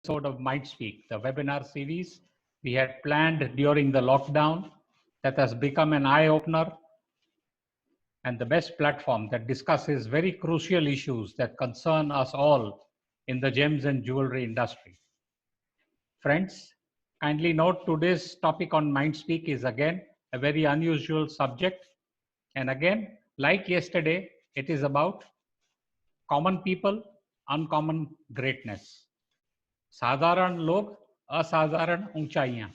episode of MindSpeak, the webinar series we had planned during the lockdown that has become an eye-opener and the best platform that discusses very crucial issues that concern us all in the gems and jewelry industry. Friends, kindly note today's topic on MindSpeak is again a very unusual subject. And again, like yesterday, it is about common people, uncommon greatness. साधारण लोग, असाधारण ऊंचाइयां.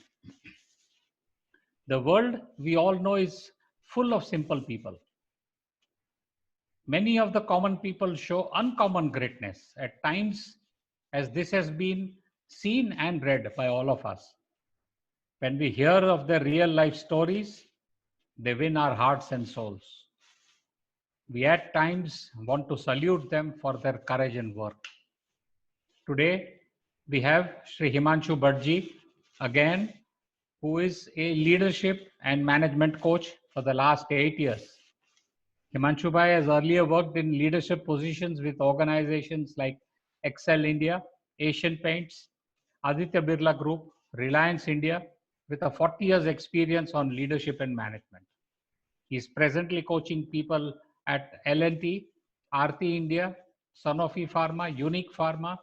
The world we all know is full of simple people. Many of the common people show uncommon greatness at times, as this has been seen and read by all of us. When we hear of their real life stories, they win our hearts and souls. We at times want to salute them for their courage and work. Today, we have Sri Himanshu Bhatji again, who is a leadership and management coach for the last 8 years. Himanshu Bhai has earlier worked in leadership positions with organizations like Excel India, Asian Paints, Aditya Birla Group, Reliance India, with a 40 years experience on leadership and management. He is presently coaching people at L&T, Aarti India, Sanofi Pharma, Unique Pharma,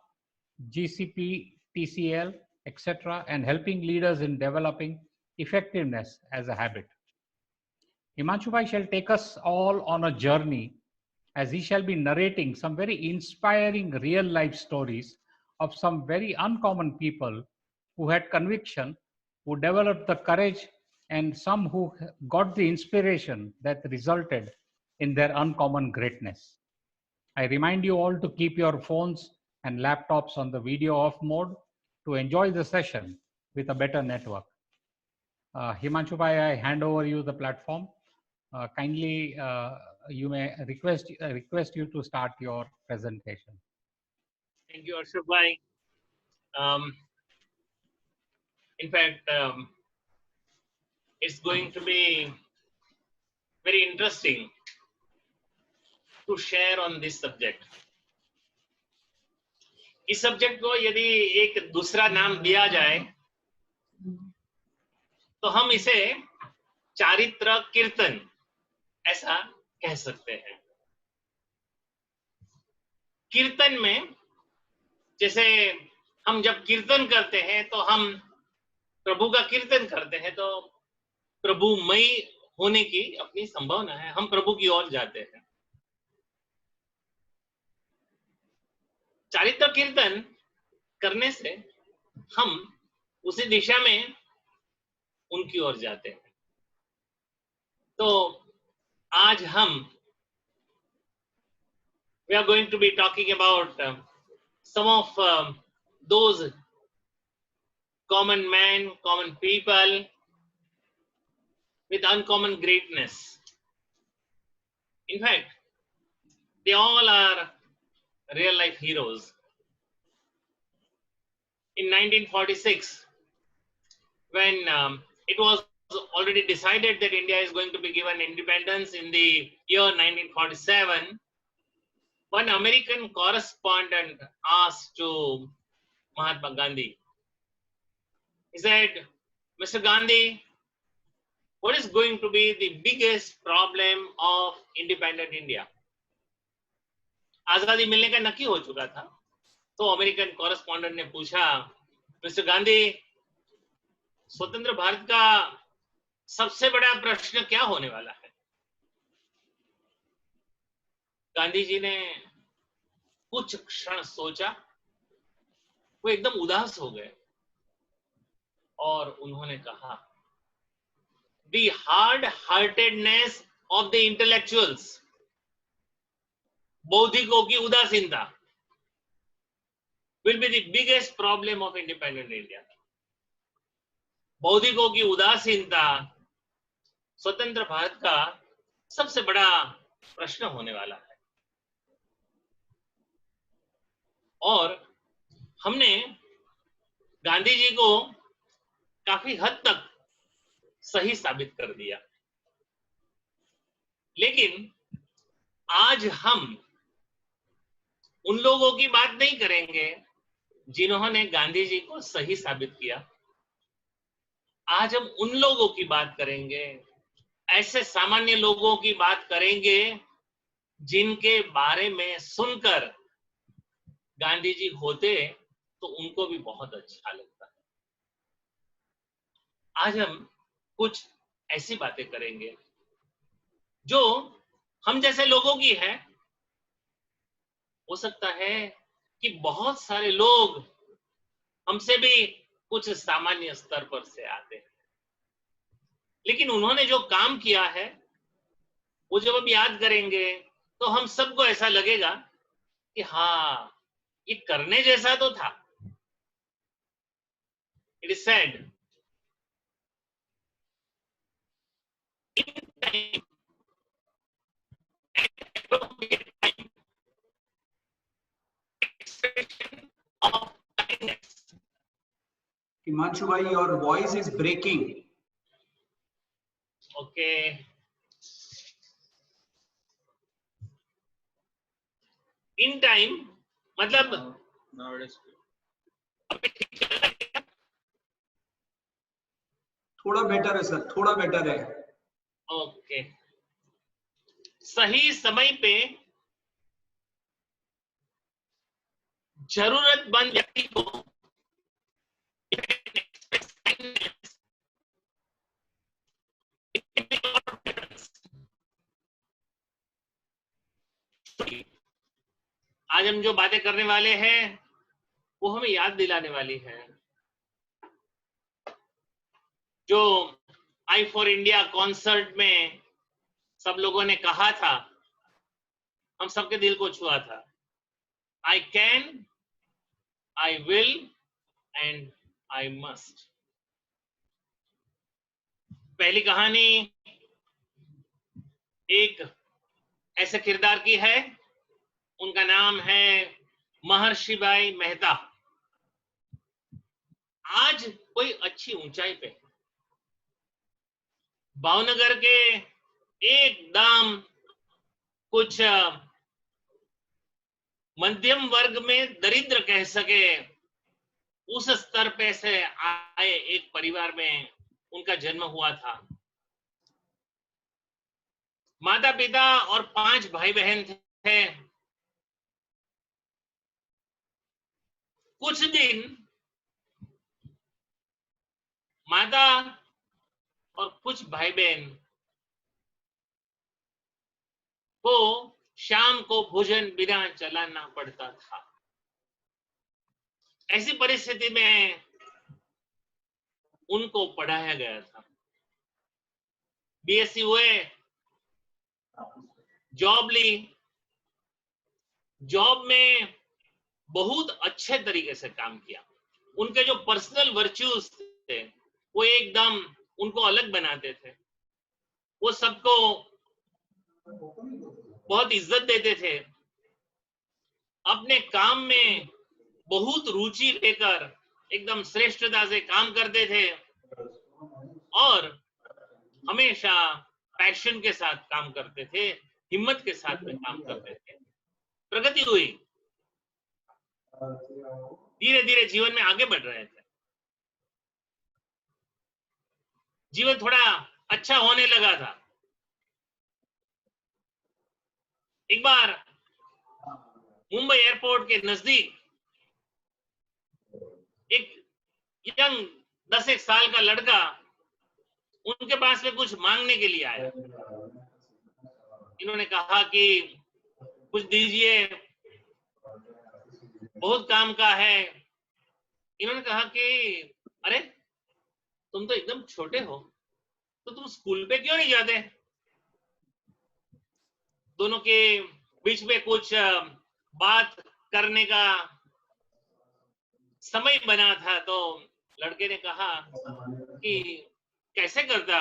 GCP, TCL, etc., and helping leaders in developing effectiveness as a habit. Himanshu Bhai shall take us all on a journey as he shall be narrating some very inspiring real life stories of some very uncommon people who had conviction, who developed the courage, and some who got the inspiration that resulted in their uncommon greatness. I remind you all to keep your phones and laptops on the video off mode to enjoy the session with a better network. Himanshu Bhai, I hand over you the platform. Kindly, you may request you to start your presentation. Thank you, Ashok Bhai. In fact, it's going to be very interesting to share on this subject. इस subject को यदि एक दूसरा नाम दिया जाए तो हम इसे चारित्र कीर्तन ऐसा कह सकते हैं. कीर्तन में जैसे हम जब कीर्तन करते हैं तो हम प्रभु का कीर्तन करते हैं तो प्रभुमयी होने की अपनी संभावना है, हम प्रभु की ओर जाते हैं. चारित्र कीर्तन करने से हम उसी दिशा में उनकी ओर जाते हैं. तो आज हम we are going to be talking about some of those common men, common people with uncommon greatness. In fact, they all are real life heroes. In 1946, when it was already decided that India is going to be given independence in the year 1947, one American correspondent asked to Mahatma Gandhi, he said, Mr. Gandhi, what is going to be the biggest problem of independent India? आजादी मिलने का नक्की हो चुका था, तो American correspondent ने पूछा, मिस्टर गांधी, स्वतंत्र भारत का सबसे बड़ा प्रश्न क्या होने वाला है? गांधी जी ने कुछ क्षण सोचा, वो एकदम उदास हो गए और उन्होंने कहा, the hard-heartedness of the intellectuals, बौद्धिकों की उदासीनता, will be the biggest problem of independent India. बौद्धिकों की उदासीनता स्वतंत्र भारत का सबसे बड़ा प्रश्न होने वाला है. और हमने गांधी जी को काफी हद तक सही साबित कर दिया. लेकिन आज हम उन लोगों की बात नहीं करेंगे जिन्होंने गांधी जी को सही साबित किया। आज हम उन लोगों की बात करेंगे, ऐसे सामान्य लोगों की बात करेंगे जिनके बारे में सुनकर गांधी जी होते तो उनको भी बहुत अच्छा लगता है। आज हम कुछ ऐसी बातें करेंगे जो हम जैसे लोगों की है। हो सकता है कि बहुत सारे लोग हमसे भी कुछ सामान्य स्तर पर से आते हैं, लेकिन उन्होंने जो काम किया है वो जब हम याद करेंगे तो हम सबको ऐसा लगेगा कि हाँ, ये करने जैसा तो था। It is said of kindness. Himanshu bhai, your voice is breaking. Okay. In time, मतलब Now it is थोड़ा बेटर है सर, थोड़ा बेटर है। ओके। सही समय पे जरूरतमंद व्यक्ति को आज हम जो बातें करने वाले हैं वो हमें याद दिलाने वाली है। जो आई फॉर इंडिया कॉन्सर्ट में सब लोगों ने कहा था, हम सबके दिल को छुआ था। I can, I will and I must. पहली कहानी एक ऐसे किरदार की है, उनका नाम है महर्षि भाई मेहता। आज कोई अच्छी ऊंचाई पे, भावनगर के एकदम कुछ मध्यम वर्ग में दरिद्र कह सके उस स्तर पे से आए एक परिवार में उनका जन्म हुआ था। माता पिता और 5 भाई बहन थे। कुछ दिन माता और कुछ भाई बहन को शाम को भोजन बिना चलाना पड़ता था। ऐसी परिस्थिति में उनको पढ़ाया गया था। बीएससी हुए, जॉब ली, जॉब में बहुत अच्छे तरीके से काम किया। उनके जो पर्सनल वर्च्यूज थे वो एकदम उनको अलग बनाते थे। वो सबको बहुत इज्जत देते थे, अपने काम में बहुत रुचि लेकर एकदम श्रेष्ठता से काम करते थे और हमेशा पैशन के साथ काम करते थे, हिम्मत के साथ में काम करते थे। प्रगति हुई, धीरे धीरे जीवन में आगे बढ़ रहे थे। जीवन थोड़ा अच्छा होने लगा था। एक बार मुंबई एयरपोर्ट के नजदीक एक यंग 10 साल का लड़का उनके पास में कुछ मांगने के लिए आया। इन्होंने कहा कि कुछ दीजिए, बहुत काम का है। इन्होंने कहा कि अरे तुम तो एकदम छोटे हो, तो तुम स्कूल पे क्यों नहीं जाते? दोनों के बीच में कुछ बात करने का समय बना था, तो लड़के ने कहा कि कैसे करता,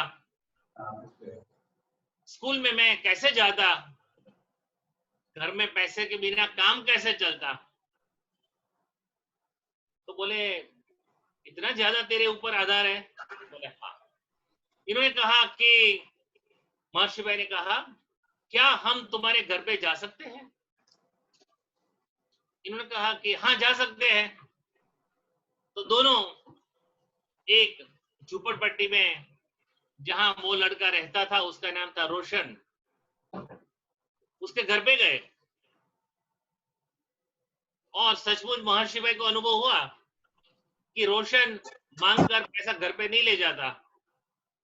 स्कूल में मैं कैसे जाता, घर में पैसे के बिना काम कैसे चलता? तो बोले इतना ज्यादा तेरे ऊपर आधार है? बोले हाँ। इन्होंने कहा कि महर्षि भाई ने कहा क्या हम तुम्हारे घर पे जा सकते हैं? इन्होंने कहा कि हाँ जा सकते हैं। तो दोनों एक झूपड़पट्टी में जहां वो लड़का रहता था, उसका नाम था रोशन, उसके घर पे गए और सचमुच महर्षि भाई को अनुभव हुआ कि रोशन मांग कर पैसा घर पे नहीं ले जाता,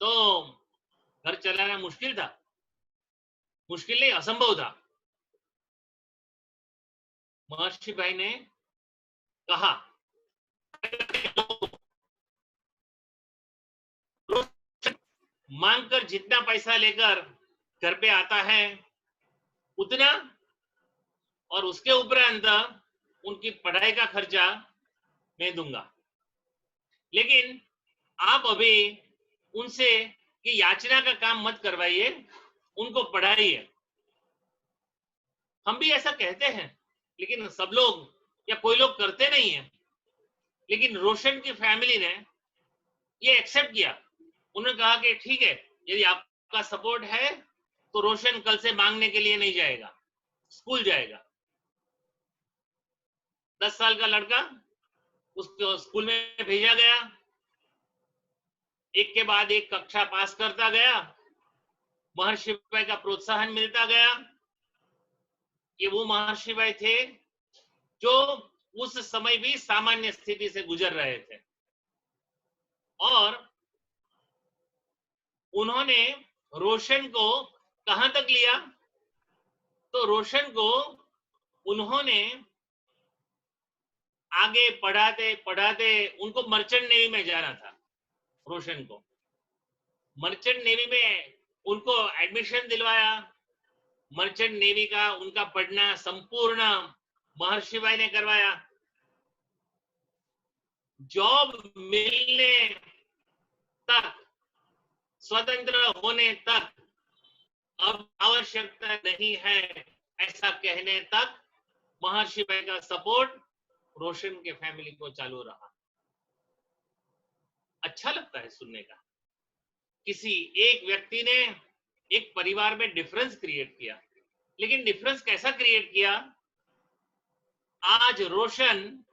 तो घर चलाना मुश्किल था, मुश्किल नहीं असंभव था। महर्षि भाई ने कहा मांग कर जितना पैसा लेकर घर पे आता है उतना, और उसके उपरांत उनकी पढ़ाई का खर्चा मैं दूंगा, लेकिन आप अभी उनसे कि याचना का काम मत करवाइए, उनको पढ़ाइए। हम भी ऐसा कहते हैं, लेकिन सब लोग या कोई लोग करते नहीं है। लेकिन रोशन की फैमिली ने ये एक्सेप्ट किया। उन्होंने कहा कि ठीक है, यदि आपका सपोर्ट है तो रोशन कल से मांगने के लिए नहीं जाएगा, स्कूल जाएगा। 10 साल का लड़का, उसको स्कूल में भेजा गया, एक के बाद एक कक्षा पास करता गया, महर्षि भाई का प्रोत्साहन मिलता गया। ये वो महर्षि भाई थे जो उस समय भी सामान्य स्थिति से गुजर रहे थे, और उन्होंने रोशन को कहां तक लिया, तो रोशन को उन्होंने आगे पढ़ाते पढ़ाते उनको मर्चेंट नेवी में जाना था। रोशन को मर्चेंट नेवी में उनको एडमिशन दिलवाया। मर्चेंट नेवी का उनका पढ़ना संपूर्ण महर्षि भाई ने करवाया। जॉब मिलने तक, स्वतंत्र होने तक अब आवश्यकता नहीं है, ऐसा कहने तक महर्षि भाई का सपोर्ट रोशन के फैमिली को चालू रहा। अच्छा लगता है सुनने का, किसी एक व्यक्ति ने एक परिवार में डिफरेंस क्रिएट किया। लेकिन डिफरेंस कैसा क्रिएट किया? आज रोशन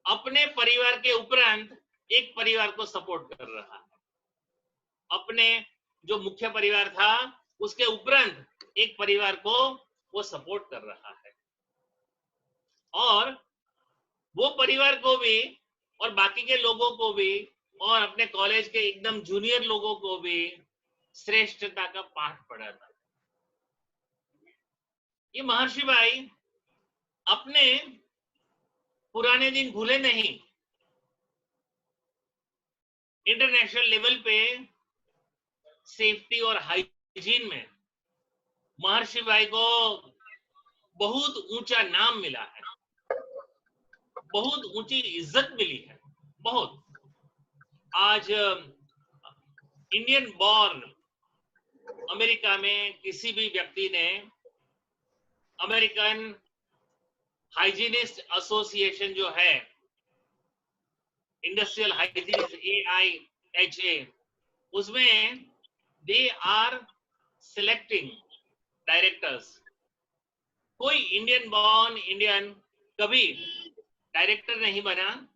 अपने परिवार के उपरांत एक परिवार को सपोर्ट कर रहा है। अपने जो मुख्य परिवार था उसके उपरांत एक परिवार को वो सपोर्ट कर रहा है, और वो परिवार को भी और बाकी के लोगों को भी और अपने कॉलेज के एकदम जूनियर लोगों को भी श्रेष्ठता का पाठ पढ़ाता। ये महर्षि भाई अपने पुराने दिन भूले नहीं। इंटरनेशनल लेवल पे सेफ्टी और हाइजीन में महर्षि भाई को बहुत ऊंचा नाम मिला है, बहुत ऊंची इज्जत मिली है, बहुत। आज इंडियन बॉर्न अमेरिका में किसी भी व्यक्ति ने अमेरिकन हाइजीनिस्ट एसोसिएशन जो है, इंडस्ट्रियल हाइजीनिस्ट AIHA, उसमें दे आर सिलेक्टिंग डायरेक्टर्स। कोई इंडियन बॉर्न इंडियन कभी डायरेक्टर नहीं बना।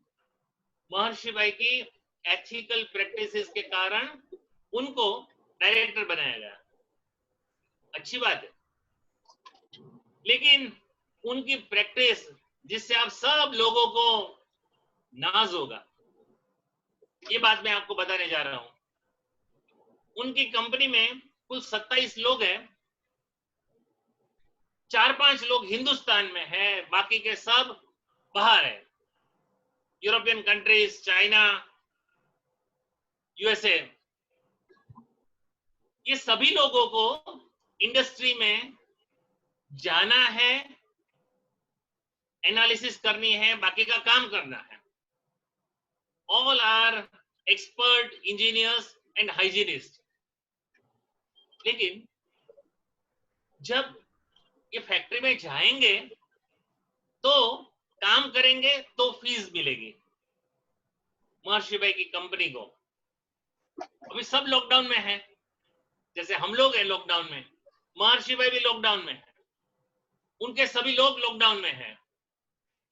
महर्षि भाई की एथिकल प्रैक्टिसेस के कारण उनको डायरेक्टर बनाया गया। अच्छी बात है, लेकिन उनकी प्रैक्टिस जिससे आप सब लोगों को नाज होगा, ये बात मैं आपको बताने जा रहा हूं। उनकी कंपनी में कुल 27 लोग हैं, 4-5 लोग हिंदुस्तान में हैं, बाकी के सब बाहर है, यूरोपियन कंट्रीज, चाइना, USA। ये सभी लोगों को इंडस्ट्री में जाना है, एनालिसिस करनी है, बाकी का काम करना है। All are expert engineers and hygienist. लेकिन जब ये फैक्ट्री में जाएंगे तो काम करेंगे तो फीस मिलेगी। महर्षि भाई की कंपनी को अभी सब लॉकडाउन में है, जैसे हम लोग हैं लॉकडाउन में, महर्षि भाई भी लॉकडाउन में है, उनके सभी लोग लॉकडाउन में हैं।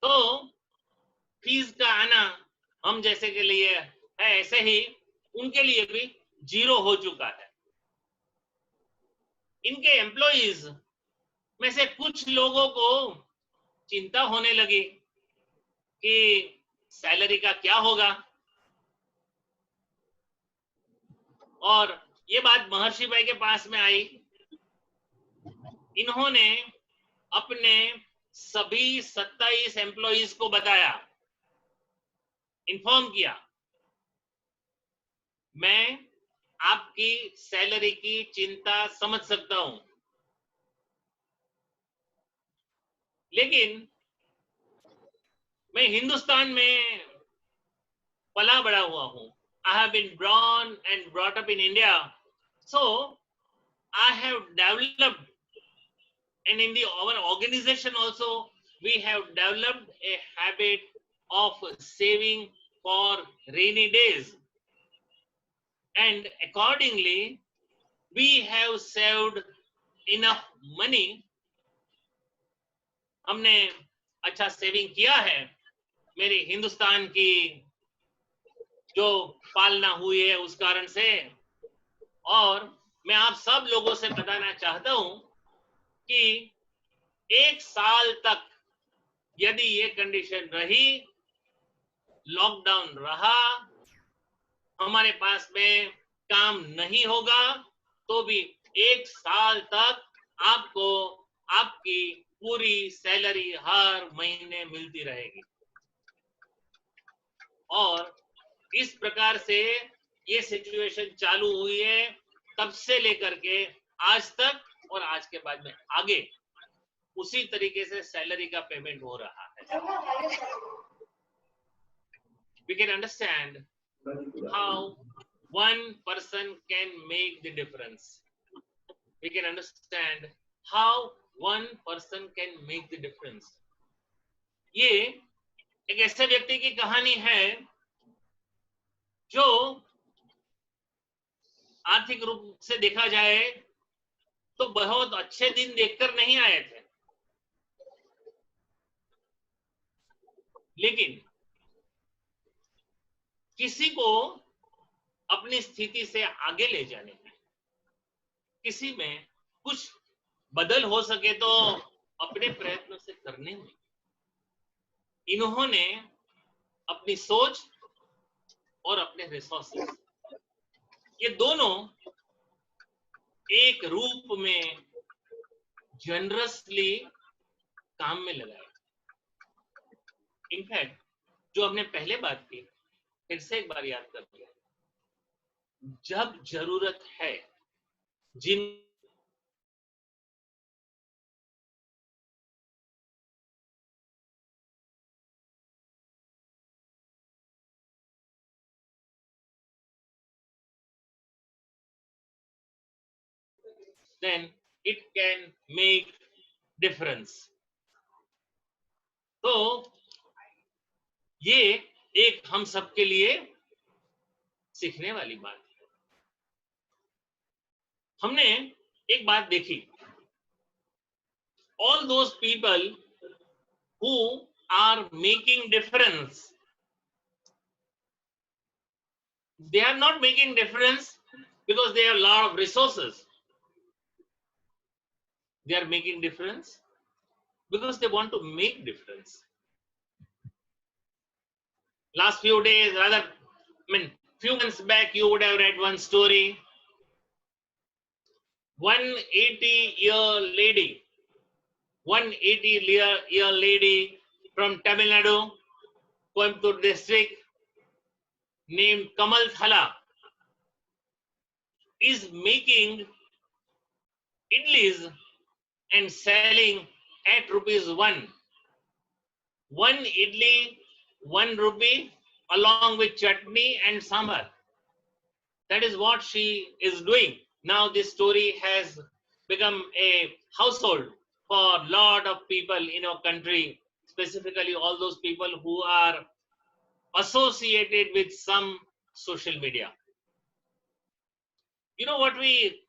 तो फीस का आना हम जैसे के लिए है, ऐसे ही उनके लिए भी 0 हो चुका है। इनके एम्प्लॉइज में से कुछ लोगों को चिंता होने लगी कि सैलरी का क्या होगा, और ये बात महर्षि भाई के पास में आई। इन्होंने अपने सभी 27 एम्प्लॉइज को बताया, इन्फॉर्म किया, मैं आपकी सैलरी की चिंता समझ सकता हूं, लेकिन मैं हिंदुस्तान में पला बड़ा हुआ हूं। I have been born and brought up in India, so I have developed, and in our organization also we have developed a habit of saving for rainy days, and accordingly we have saved enough money. हमने अच्छा saving किया है, मेरी हिंदुस्तान की जो पालना हुई है उस कारण से। और मैं आप सब लोगों से बताना चाहता हूं कि 1 साल तक यदि ये कंडीशन रही, लॉकडाउन रहा, हमारे पास में काम नहीं होगा, तो भी 1 साल तक आपको आपकी पूरी सैलरी हर महीने मिलती रहेगी। और इस प्रकार से ये सिचुएशन चालू हुई है, तब से लेकर के आज तक, और आज के बाद में आगे उसी तरीके से सैलरी का पेमेंट हो रहा है। We can understand how one person can make the difference. We can understand how one person can make the difference. ये एक ऐसे व्यक्ति की कहानी है जो आर्थिक रूप से देखा जाए तो बहुत अच्छे दिन देखकर नहीं आए थे, लेकिन किसी को अपनी स्थिति से आगे ले जाने में, किसी में कुछ बदल हो सके तो अपने प्रयत्न से करने में, इन्होंने अपनी सोच और अपने रिसोर्सेस, ये दोनों एक रूप में जनरसली काम में लगाए। इनफैक्ट जो हमने पहले बात की, फिर से एक बार याद कर लिया, जब जरूरत है, जिन then it can make difference. तो ये एक हम सबके लिए सीखने वाली बात है। हमने एक बात देखी, all those people who are making difference, they are not making difference because they have a lot of resources. They are making difference because they want to make difference. Last few days, rather, few months back, you would have read one story. 180-year lady, 180-year lady from Tamil Nadu, Coimbatore district, named Kamal Thala, is making idlis and selling at ₹1. One idli, 1 rupee, along with chutney and sambar. That is what she is doing. Now this story has become a household for a lot of people in our country, specifically all those people who are associated with some social media. You know what we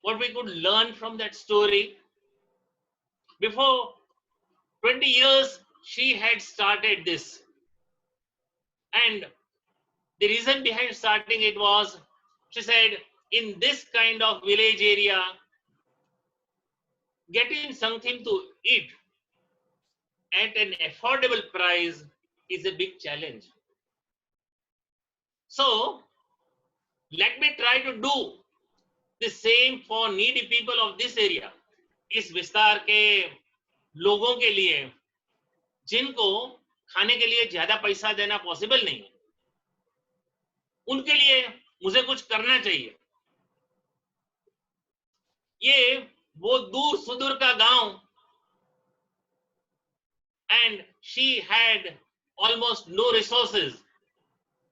could learn from that story? Before 20 years, she had started this. And The reason behind starting it was, she said, in this kind of village area, getting something to eat at an affordable price is a big challenge. So let me try to do the same for needy people of this area. इस विस्तार के लोगों के लिए जिनको खाने के लिए ज्यादा पैसा देना पॉसिबल नहीं है, उनके लिए मुझे कुछ करना चाहिए. ये वो दूर सुदूर का गांव, and she had almost no resources.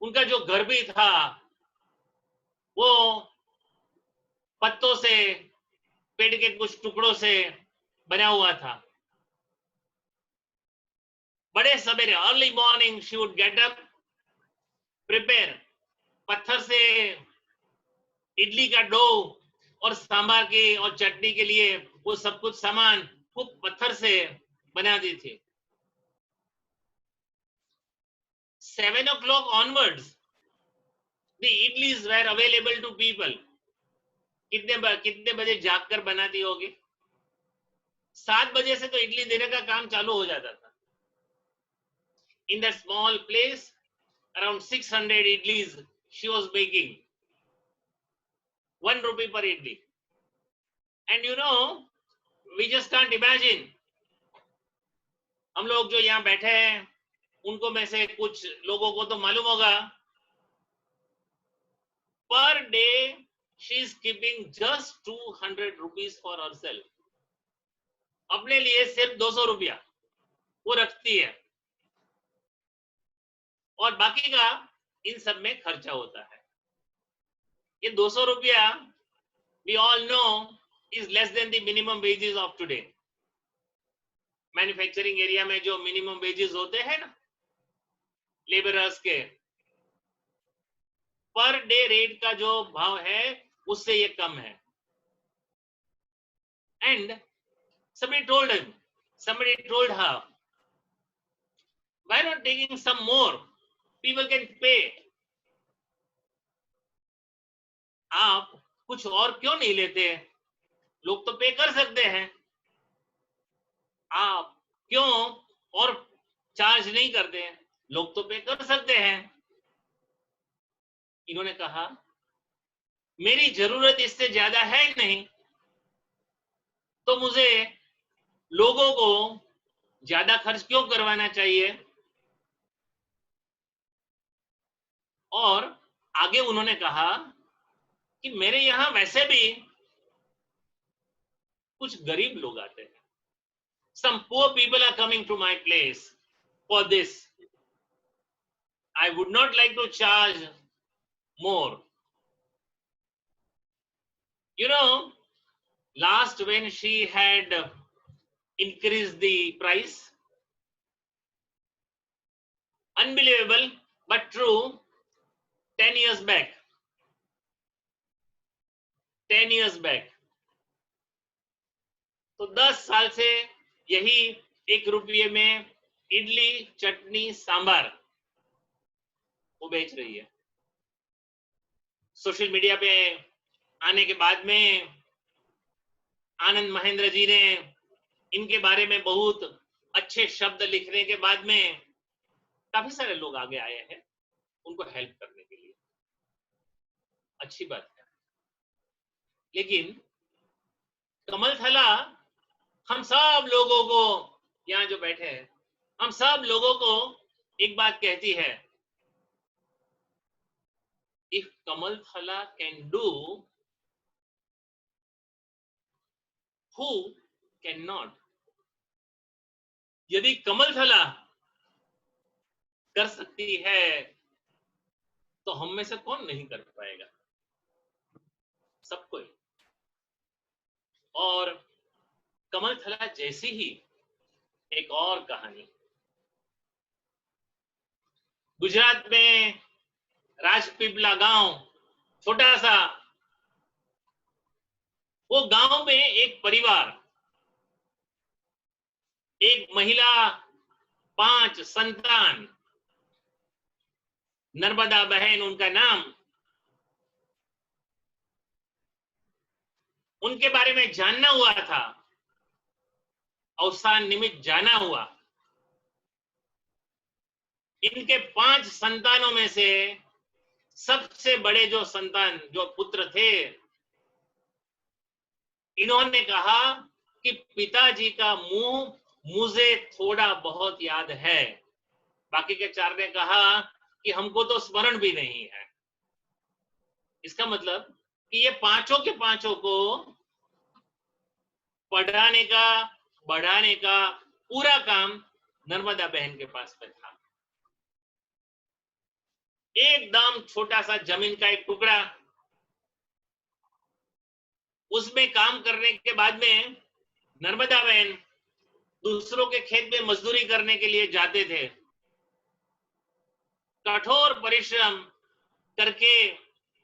उनका जो घर भी था वो पत्तों से, पेड़ के कुछ टुकड़ों से बना हुआ था. बड़े सवेरे, early morning, she would get up, prepare, पत्थर से इडली का डो और सांभर की और चटनी के लिए वो सब कुछ सामान खूब पत्थर से बना दी थी. 7 o'clock onwards, the idlis were available to people. कितने बजे जागकर बनाती होगी? 7 बजे से तो इडली देने का काम चालू हो जाता था. In that small place, around 600 idlis she was baking. 1 rupee per idli. And you know, we just can't imagine. हम लोग जो यहाँ बैठे हैं, उनको में से कुछ लोगों को तो मालूम होगा, per day she is keeping just 200 rupees for herself. अपने लिए सिर्फ 200 रुपया वो रखती है और बाकी का इन सब में खर्चा होता है. ये 200 रुपया, we all know, is less than the minimum wages of today. Manufacturing area में जो मिनिमम वेजेस होते हैं ना लेबरर्स के, पर डे रेट का जो भाव है उससे ये कम है. And somebody told her, why not taking some more? People can pay. आप कुछ और क्यों नहीं लेते? लोग तो पे कर सकते हैं. आप क्यों और चार्ज नहीं करते? लोग तो पे कर सकते हैं. इन्होंने कहा, मेरी जरूरत इससे ज्यादा है नहीं, तो मुझे लोगों को ज्यादा खर्च क्यों करवाना चाहिए? और आगे उन्होंने कहा कि मेरे यहां वैसे भी कुछ गरीब लोग आते हैं. Some poor people are coming to my place for this. I would not like to charge more. You know, last when she had increased the price, unbelievable but true, 10 years back, 10 years back, तो 10 साल से यही 1 रुपये में इडली, चटनी, सांभर वो बेच रही है. सोशल मीडिया पे आने के बाद में आनंद महेंद्र जी ने इनके बारे में बहुत अच्छे शब्द लिखने के बाद में काफी सारे लोग आगे आए हैं उनको हेल्प करने के लिए. अच्छी बात है. लेकिन कमल थला हम सब लोगों को, यहाँ जो बैठे हैं, हम सब लोगों को एक बात कहती है, if Kamal Thala can do, who cannot? यदि कमल थला कर सकती है तो हम में से कौन नहीं कर पाएगा? सब कोई. और कमल थला जैसी ही एक और कहानी, गुजरात में राजपीपला गांव, छोटा सा, वो गांव में एक परिवार, एक महिला, 5 संतान, नर्मदा बहन उनका नाम, उनके बारे में जानना हुआ था, अवसान निमित्त जाना हुआ। इनके 5 संतानों में से सबसे बड़े जो संतान, जो पुत्र थे, इन्होंने कहा कि पिताजी का मुंह मुझे थोड़ा बहुत याद है। बाकी के 4 ने कहा कि हमको तो स्मरण भी नहीं है। इसका मतलब कि ये पांचों के पांचों को पढ़ाने का, बढ़ाने का पूरा काम नर्मदा बहन के पास में था। एकदम छोटा सा जमीन का एक टुकड़ा, उसमें काम करने के बाद में नर्मदा बहन दूसरों के खेत में मजदूरी करने के लिए जाते थे। कठोर परिश्रम करके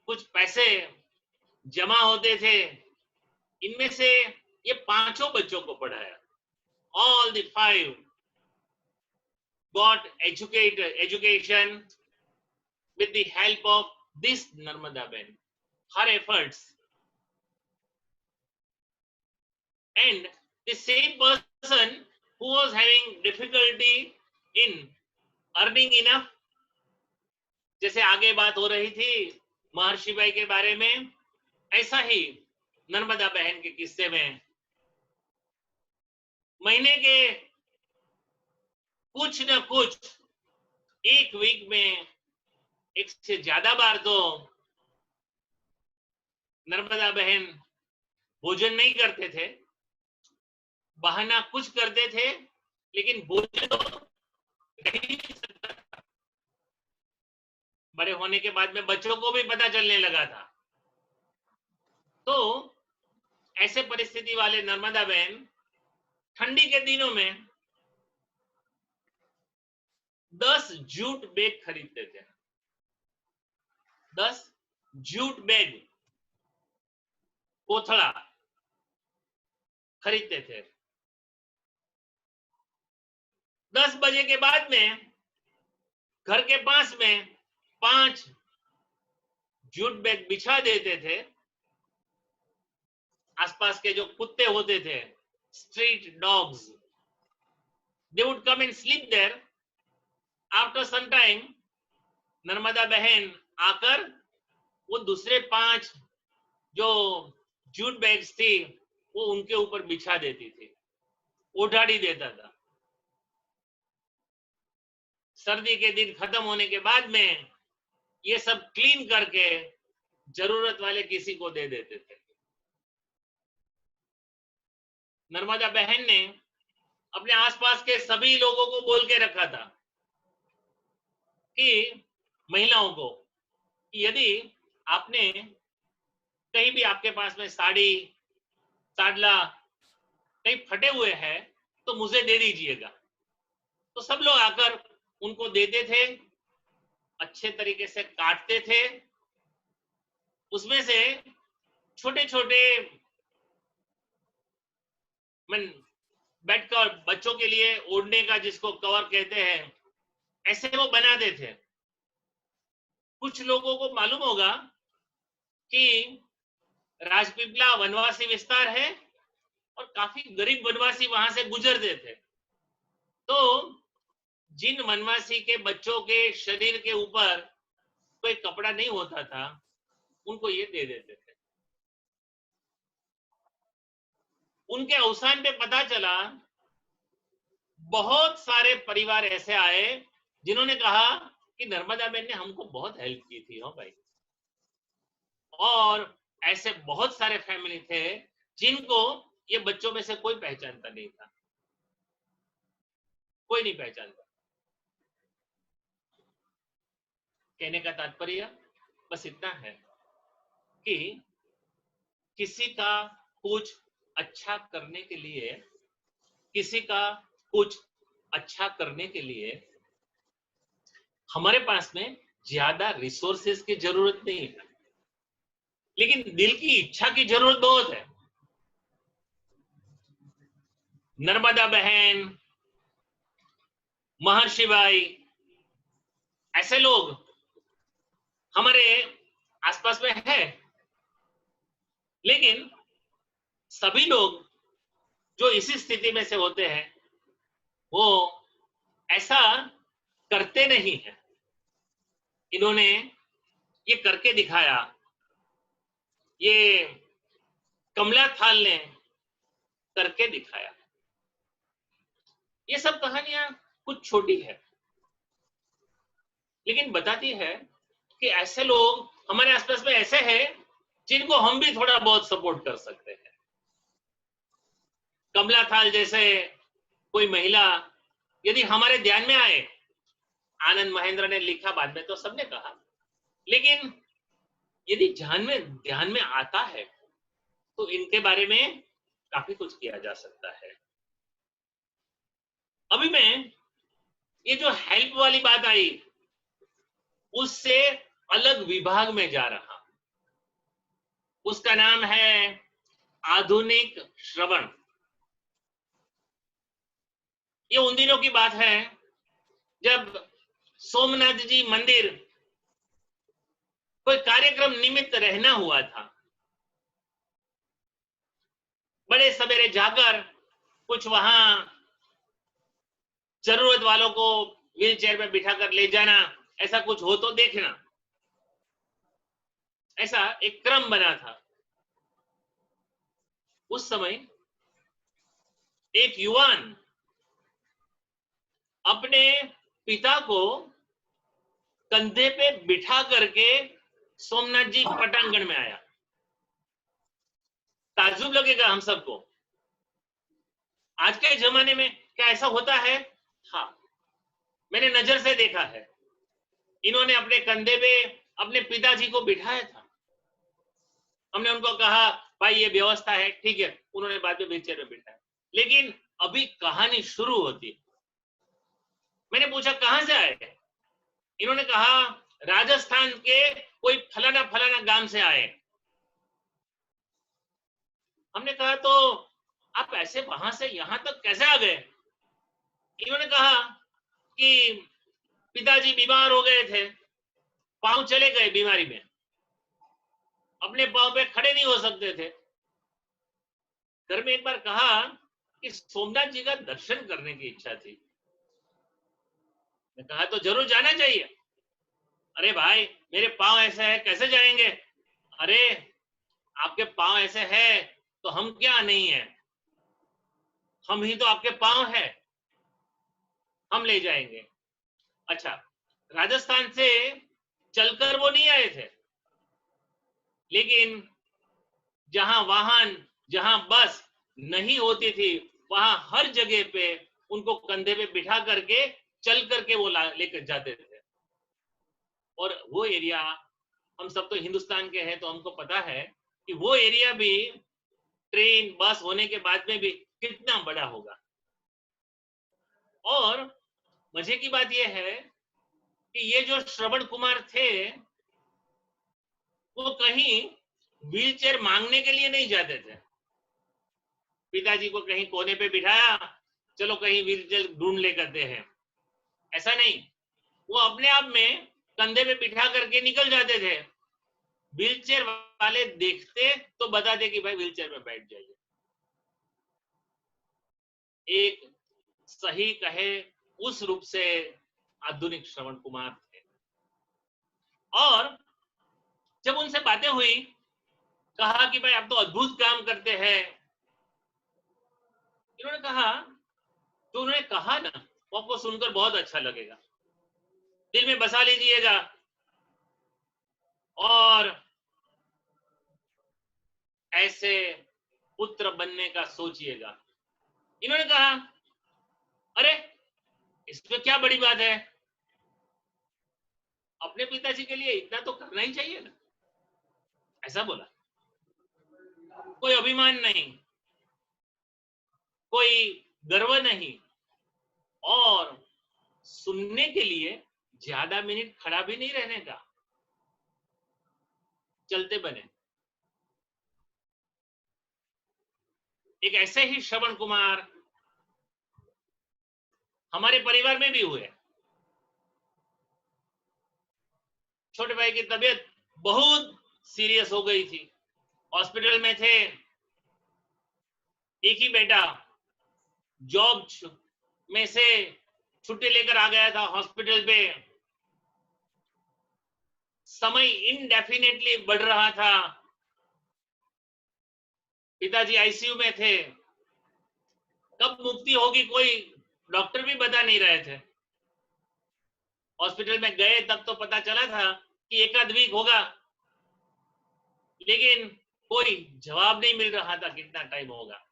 कुछ पैसे जमा होते थे, इनमें से ये पांचों बच्चों को पढ़ाया। All the 5 got education with the help of this Narmada Ben, her efforts. And the same person who was having difficulty in earning enough, जैसे आगे बात हो रही थी महर्षि बाई के बारे में, ऐसा ही नर्मदा बहन के किस्से में महीने के कुछ न कुछ, एक वीक में एक से ज्यादा बार तो नर्मदा बहन भोजन नहीं करते थे, बहाना कुछ करते थे, लेकिन भोजन तो नहीं सकता। बड़े होने के बाद में बच्चों को भी पता चलने लगा था। तो ऐसे परिस्थिति वाले नर्मदा बहन ठंडी के दिनों में 10 जूट बैग खरीदते थे। 10 जूट बैग, कोथड़ा खरीदते थे। 10 बजे के बाद में घर के पास में 5 जूट बैग बिछा देते थे। आसपास के जो कुत्ते होते थे, street dogs, they would come and sleep there. After some time, Narmada बहन आकर वो दूसरे 5 जो जूट बैग्स थी वो उनके ऊपर बिछा देती थी, उठाड़ी देता था। सर्दी के दिन खत्म होने के बाद में ये सब क्लीन करके जरूरत वाले किसी को दे देते थे। नर्मदा बहन ने अपने आसपास के सभी लोगों को बोल के रखा था कि महिलाओं को, यदि आपने कहीं भी आपके पास में साड़ी, साड़ला कहीं फटे हुए हैं तो मुझे दे दीजिएगा। तो सब लोग आकर उनको देते थे, अच्छे तरीके से काटते थे, उसमें से छोटे छोटे बेड का, बच्चों के लिए ओढ़ने का जिसको कवर कहते हैं, ऐसे वो बनाते थे। कुछ लोगों को मालूम होगा कि राजपीपला वनवासी विस्तार है और काफी गरीब वनवासी वहां से गुजरते थे। तो जिन वनवासी के बच्चों के शरीर के ऊपर कोई कपड़ा नहीं होता था, उनको ये दे देते थे। उनके अवसान पे पता चला बहुत सारे परिवार ऐसे आए जिन्होंने कहा कि नर्मदा बहन ने हमको बहुत हेल्प की थी। हो भाई, और ऐसे बहुत सारे फैमिली थे जिनको ये बच्चों में से कोई पहचानता नहीं था, कोई नहीं पहचानता। कहने का तात्पर्य बस इतना है कि किसी का कुछ अच्छा करने के लिए, किसी का कुछ अच्छा करने के लिए हमारे पास में ज्यादा रिसोर्सेज की जरूरत नहीं है, लेकिन दिल की इच्छा की जरूरत बहुत है। नर्मदा बहन, महर्षि बाई, ऐसे लोग हमारे आसपास में है, लेकिन सभी लोग जो इसी स्थिति में से होते हैं वो ऐसा करते नहीं है। इन्होंने ये करके दिखाया। ये कमला थाल ने करके दिखाया। ये सब कहानियां कुछ छोटी है, लेकिन बताती है कि ऐसे लोग हमारे आसपास में ऐसे हैं जिनको हम भी थोड़ा बहुत सपोर्ट कर सकते हैं। कमला थाल जैसे कोई महिला यदि हमारे ध्यान में आए, आनंद महेंद्र ने लिखा, बाद में तो सबने कहा, लेकिन यदि ध्यान में आता है तो इनके बारे में काफी कुछ किया जा सकता है। अभी मैं ये जो हेल्प वाली बात आई उससे अलग विभाग में जा रहा हूं। उसका नाम है आधुनिक श्रवण। ये उन दिनों की बात है जब सोमनाथ जी मंदिर कोई कार्यक्रम निमित्त रहना हुआ था। बड़े सवेरे जाकर कुछ वहां जरूरत वालों को व्हील चेयर में बिठाकर ले जाना, ऐसा कुछ हो तो देखना, ऐसा एक क्रम बना था। उस समय एक युवान अपने पिता को कंधे पे बिठा करके सोमनाथ जी पटांगण में आया। ताज्जुब लगेगा हम सबको, आज के जमाने में क्या ऐसा होता है? हाँ, मैंने नजर से देखा है। इन्होंने अपने कंधे पे अपने पिताजी को बिठाया था। हमने उनको कहा भाई ये व्यवस्था है, ठीक है, उन्होंने बाद में व्हीलचेयर में बिठाया। लेकिन अभी कहानी शुरू होती। मैंने पूछा कहां से आए? इन्होंने कहा राजस्थान के कोई फलाना फलाना गांव से आए। हमने कहा तो आप ऐसे वहां से यहां तक कैसे आ गए? इन्होंने कहा कि पिताजी बीमार हो गए थे, पांव चले गए बीमारी में, अपने पांव पे खड़े नहीं हो सकते थे। घर में एक बार कहा कि सोमनाथ जी का दर्शन करने की इच्छा थी। मैं कहा तो जरूर जाना चाहिए। अरे भाई मेरे पांव ऐसे है, कैसे जाएंगे? अरे आपके पांव ऐसे है तो हम क्या नहीं है, हम ही तो आपके पांव है, हम ले जाएंगे। अच्छा, राजस्थान से चलकर वो नहीं आए थे, लेकिन जहां वाहन, जहां बस नहीं होती थी, वहां हर जगह पे उनको कंधे पे बिठा करके चल करके वो लेकर जाते थे। और वो एरिया, हम सब तो हिंदुस्तान के हैं तो हमको पता है कि वो एरिया भी ट्रेन बस होने के बाद में भी कितना बड़ा होगा। और मजे की बात यह है कि ये जो श्रवण कुमार थे वो कहीं व्हीलचेयर मांगने के लिए नहीं जाते थे। पिताजी को कहीं कोने पे बिठाया, चलो कहीं व्हीलचेयर ढूंढ ले करते हैं, ऐसा नहीं। वो अपने आप में कंधे पे बिठा करके निकल जाते थे। व्हीलचेयर वाले देखते तो बताते कि भाई व्हीलचेयर में बैठ जाइए। एक सही कहे उस रूप से आधुनिक श्रवण कुमार थे। और जब उनसे बातें हुई, कहा कि भाई आप तो अद्भुत काम करते हैं। इन्होंने कहा, तो उन्होंने कहा ना, वो आपको सुनकर बहुत अच्छा लगेगा, दिल में बसा लीजिएगा और ऐसे पुत्र बनने का सोचिएगा। इन्होंने कहा अरे इसमें क्या बड़ी बात है, अपने पिताजी के लिए इतना तो करना ही चाहिए ना, ऐसा बोला। कोई अभिमान नहीं, कोई गर्व नहीं, और सुनने के लिए ज्यादा मिनट खड़ा भी नहीं रहने का, चलते बने। एक ऐसे ही श्रवण कुमार हमारे परिवार में भी हुए। छोटे भाई की तबीयत बहुत सीरियस हो गई थी, हॉस्पिटल में थे। एक ही बेटा जॉब में से छुट्टी लेकर आ गया था हॉस्पिटल पे। समय इनडेफिनेटली बढ़ रहा था, पिताजी आईसीयू में थे, कब मुक्ति होगी कोई डॉक्टर भी बता नहीं रहे थे। हॉस्पिटल में गए तब तो पता चला था कि एक आध वीक होगा, लेकिन कोई जवाब नहीं मिल रहा था कितना टाइम होगा।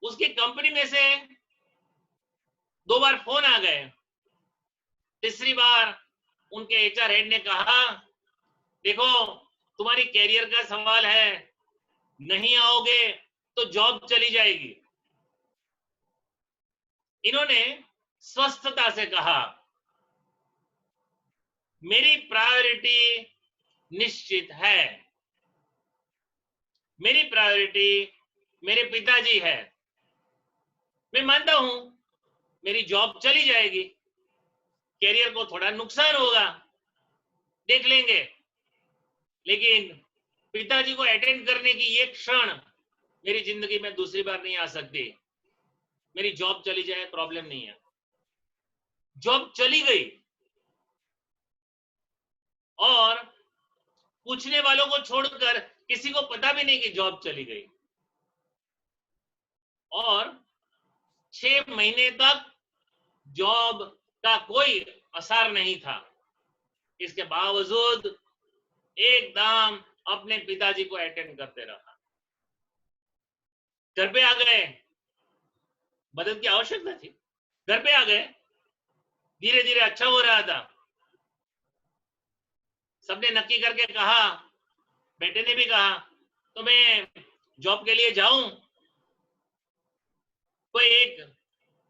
उसकी कंपनी में से 2 बार फोन आ गए। तीसरी बार उनके एचआर हेड ने कहा, देखो तुम्हारी कैरियर का सवाल है, नहीं आओगे तो जॉब चली जाएगी। इन्होंने स्वस्थता से कहा, मेरी प्रायोरिटी निश्चित है, मेरी प्रायोरिटी मेरे पिताजी है। मैं मानता हूं मेरी जॉब चली जाएगी, कैरियर को थोड़ा नुकसान होगा, देख लेंगे, लेकिन पिताजी को अटेंड करने की ये क्षण मेरी जिंदगी में दूसरी बार नहीं आ सकती। मेरी जॉब चली जाए प्रॉब्लम नहीं है। जॉब चली गई और पूछने वालों को छोड़कर किसी को पता भी नहीं कि जॉब चली गई। और 6 महीने तक जॉब का कोई असर नहीं था। इसके बावजूद एकदम अपने पिताजी को अटेंड करते रहा। घर पे आ गए, मदद की आवश्यकता थी, घर पे आ गए, धीरे धीरे अच्छा हो रहा था। सबने नक्की करके कहा, बेटे ने भी कहा, तो मैं जॉब के लिए जाऊं। कोई एक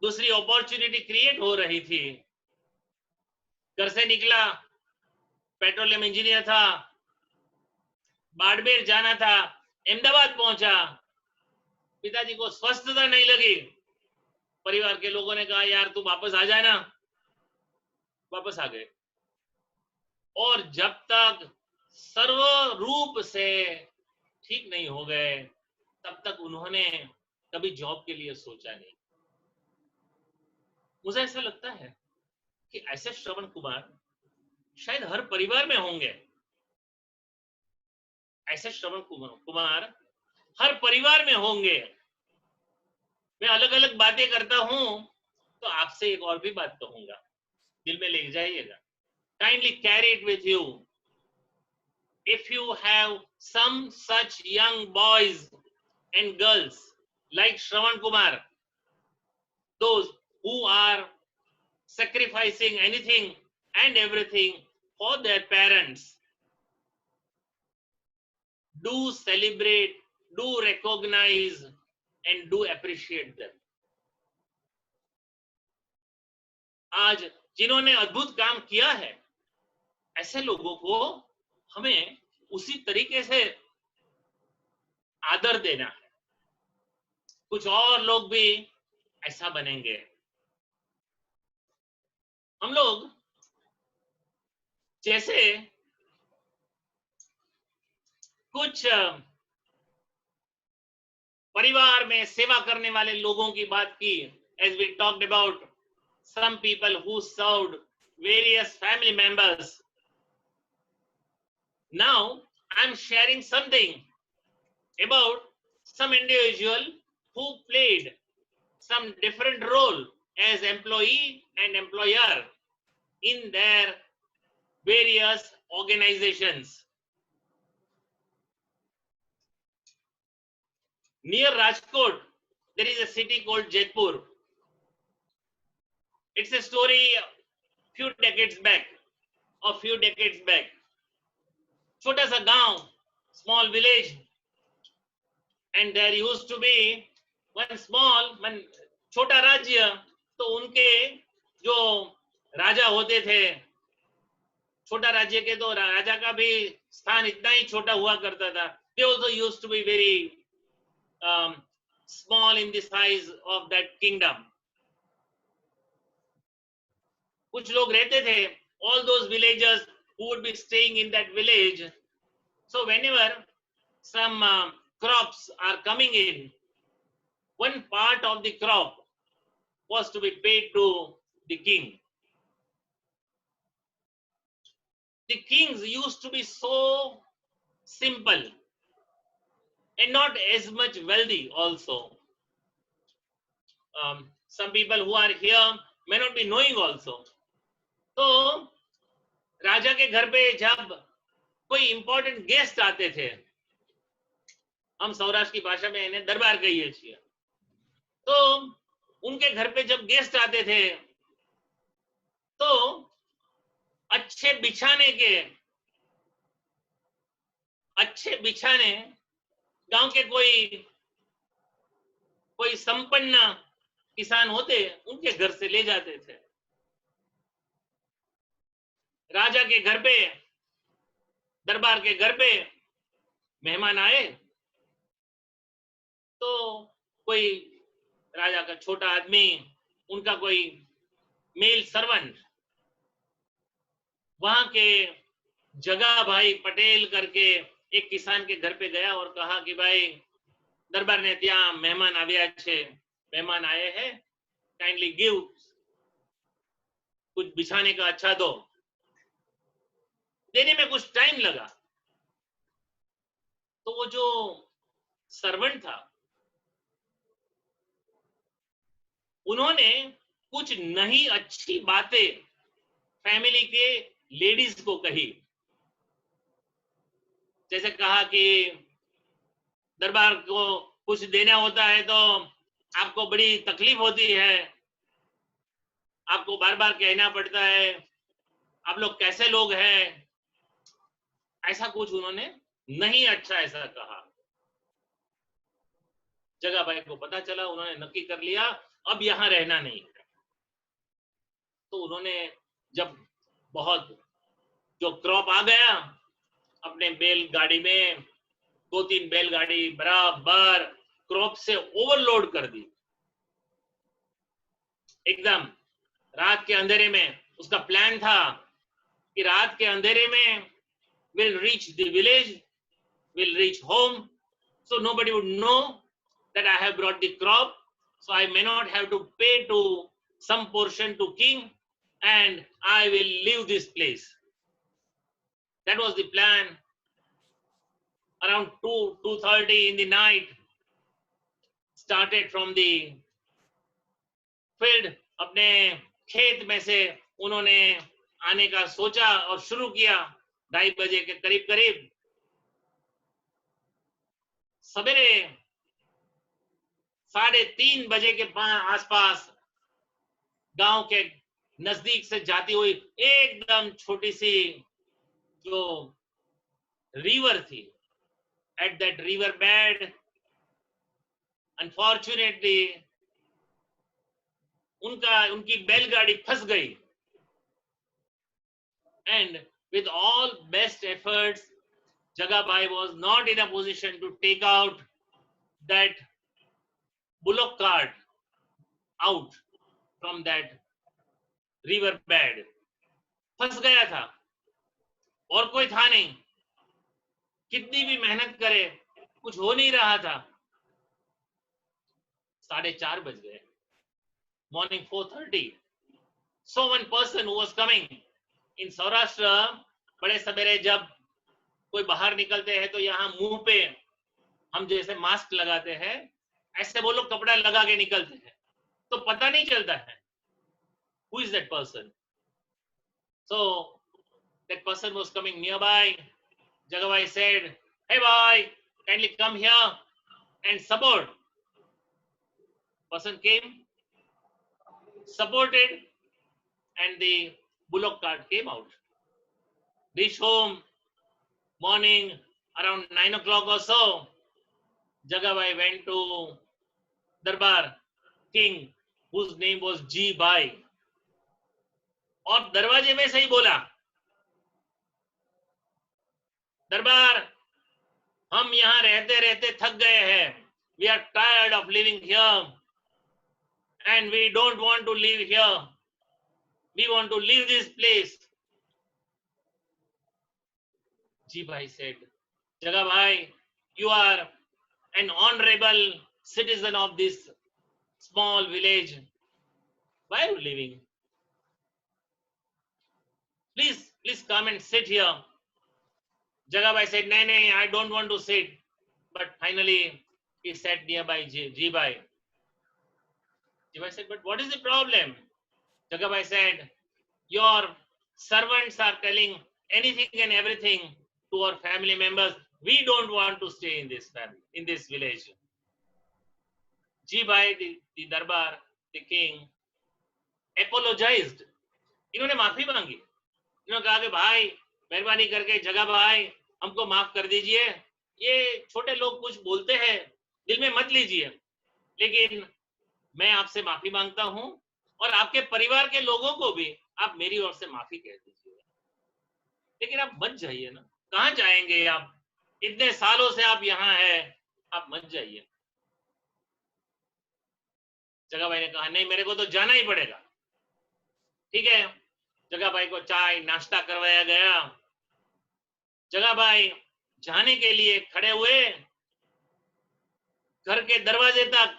दूसरी अपॉर्चुनिटी क्रिएट हो रही थी। घर से निकला, पेट्रोलियम इंजीनियर था, बाड़मेर जाना था, अहमदाबाद पहुंचा। पिताजी को स्वस्थता नहीं लगी। परिवार के लोगों ने कहा, यार तू वापस आ जाना। वापस आ गए। और जब तक सर्व रूप से ठीक नहीं हो गए तब तक उन्होंने कभी जॉब के लिए सोचा नहीं। मुझे ऐसा लगता है कि ऐसे श्रवण कुमार शायद हर परिवार में होंगे। ऐसे श्रवण कुमार हर परिवार में होंगे। मैं अलग अलग बातें करता हूं तो आपसे एक और भी बात कहूंगा, दिल में ले जाइएगा। Kindly carry it with you. If you have some such young boys and girls like Shravan Kumar, those who are sacrificing anything and everything for their parents, do celebrate, do recognize, and do appreciate them. आज जिन्होंने अद्भुत काम किया है, ऐसे लोगों को हमें उसी तरीके से आदर देना है। कुछ और लोग भी ऐसा बनेंगे। हम लोग जैसे कुछ परिवार में सेवा करने वाले लोगों की बात की, as we talked about some people who served various family members. Now I'm sharing something about some individual who played some different role as employee and employer in their various organizations. Near Rajkot, there is a city called Jaipur. It's a story few decades back. छोटा सा गांव, small village, and there used to be one छोटा राज्य। तो उनके जो राजा होते थे, छोटा राज्य के तो राजा का भी स्थान इतना ही छोटा हुआ करता था। They also used to be very small in the size of that kingdom. कुछ लोग रहते थे, all those villagers who would be staying in that village. So whenever some crops are coming in, one part of the crop was to be paid to the king. The kings used to be so simple and not as much wealthy also. Some people who are here may not be knowing also. तो राजा के घर पे जब कोई important guest आते थे, हम सौराष्ट्र की भाषा में इन्हें दरबार कहिए છીએ, तो उनके घर पे जब गेस्ट आते थे तो अच्छे बिछाने गांव के कोई संपन्न किसान होते, उनके घर से ले जाते थे। राजा के घर पे, दरबार के घर पे मेहमान आए तो कोई राजा का छोटा आदमी, उनका कोई मेल सर्वेंट वहां के जगा भाई पटेल करके एक किसान के घर पे गया और कहा कि भाई दरबार ने त्या मेहमान આવ્યા છે, मेहमान आए हैं, काइंडली गिव, कुछ बिछाने का अच्छा दो। देने में कुछ टाइम लगा तो वो जो सर्वेंट था उन्होंने कुछ नहीं अच्छी बातें फैमिली के लेडीज को कही। जैसे कहा कि दरबार को कुछ देना होता है तो आपको बड़ी तकलीफ होती है, आपको बार बार कहना पड़ता है, आप लोग कैसे लोग हैं, ऐसा कुछ उन्होंने नहीं अच्छा ऐसा कहा। जगा भाई को पता चला, उन्होंने नक्की कर लिया अब यहां रहना नहीं है। तो उन्होंने जब बहुत जो क्रॉप आ गया, अपने बैलगाड़ी में 2-3 बैलगाड़ी बराबर क्रॉप से ओवरलोड कर दी। एकदम रात के अंधेरे में उसका प्लान था कि रात के अंधेरे में will reach the village, will reach home, so nobody would know that I have brought the crop, so I may not have to pay to some portion to king, and I will leave this place. That was the plan. Around 2:30 in the night, started from the field, अपने खेत में से उन्होंने आने का सोचा और शुरू किया। 2:30 बजे के करीब करीब सवेरे 3:30 बजे के आसपास गांव के नजदीक से जाती हुई एकदम छोटी सी जो रिवर थी, at that river bed unfortunately उनकी बैलगाड़ी फंस गई। And with all best efforts, Jagabai was not in a position to take out that bullock cart out from that river bed. फंस गया था और कोई था नहीं, कितनी भी मेहनत करे कुछ हो नहीं रहा था। 4:30 बज गए, morning 4:30. So one person who was coming in Saurashtra, बड़े सवेरे जब कोई बाहर निकलते हैं तो यहाँ मुंह पे हम जैसे मास्क लगाते हैं, ऐसे वो लोग कपड़ा लगा के निकलते हैं तो पता नहीं चलता है who is that person. So that person was coming nearby. Jagabai said, hey boy, kindly come here and support. Person came, supported, and the bullock cart came out. Reached home morning around 9 o'clock or so. Jagabai went to Darbar king, whose name was G Bhai, और दरवाजे में से ही बोला, दरबार हम यहाँ रहते रहते थक गए हैं, we are tired of living here and we don't want to live here, we want to leave this place. Jibhai said, Jagabhai, you are an honorable citizen of this small village. Why are you leaving? Please come and sit here. Jagabhai said, no, I don't want to sit. But finally, he sat nearby Jibhai. Jibhai said, but what is the problem? Jagabhai said, your servants are telling anything and everything to our family members. We don't want to stay in this family, in this village. Jibhai, the Darbar, the king, apologized. इन्होंने माफी मांगी. इन्होंने कहा कि भाई मेहरबानी करके जगाभाई हमको माफ कर दीजिए. ये छोटे लोग कुछ बोलते हैं, दिल में मत लीजिए, लेकिन मैं आपसे माफी मांगता हूं और आपके परिवार के लोगों को भी आप मेरी ओर से माफी कह दीजिए. लेकिन आप मत जाइए ना, कहां जाएंगे आप? इतने सालों से आप यहाँ हैं, आप मत जाइए. जगाभाई ने कहा नहीं, मेरे को तो जाना ही पड़ेगा. ठीक है, जगाभाई को चाय नाश्ता करवाया गया. जगाभाई जाने के लिए खड़े हुए. घर के दरवाजे तक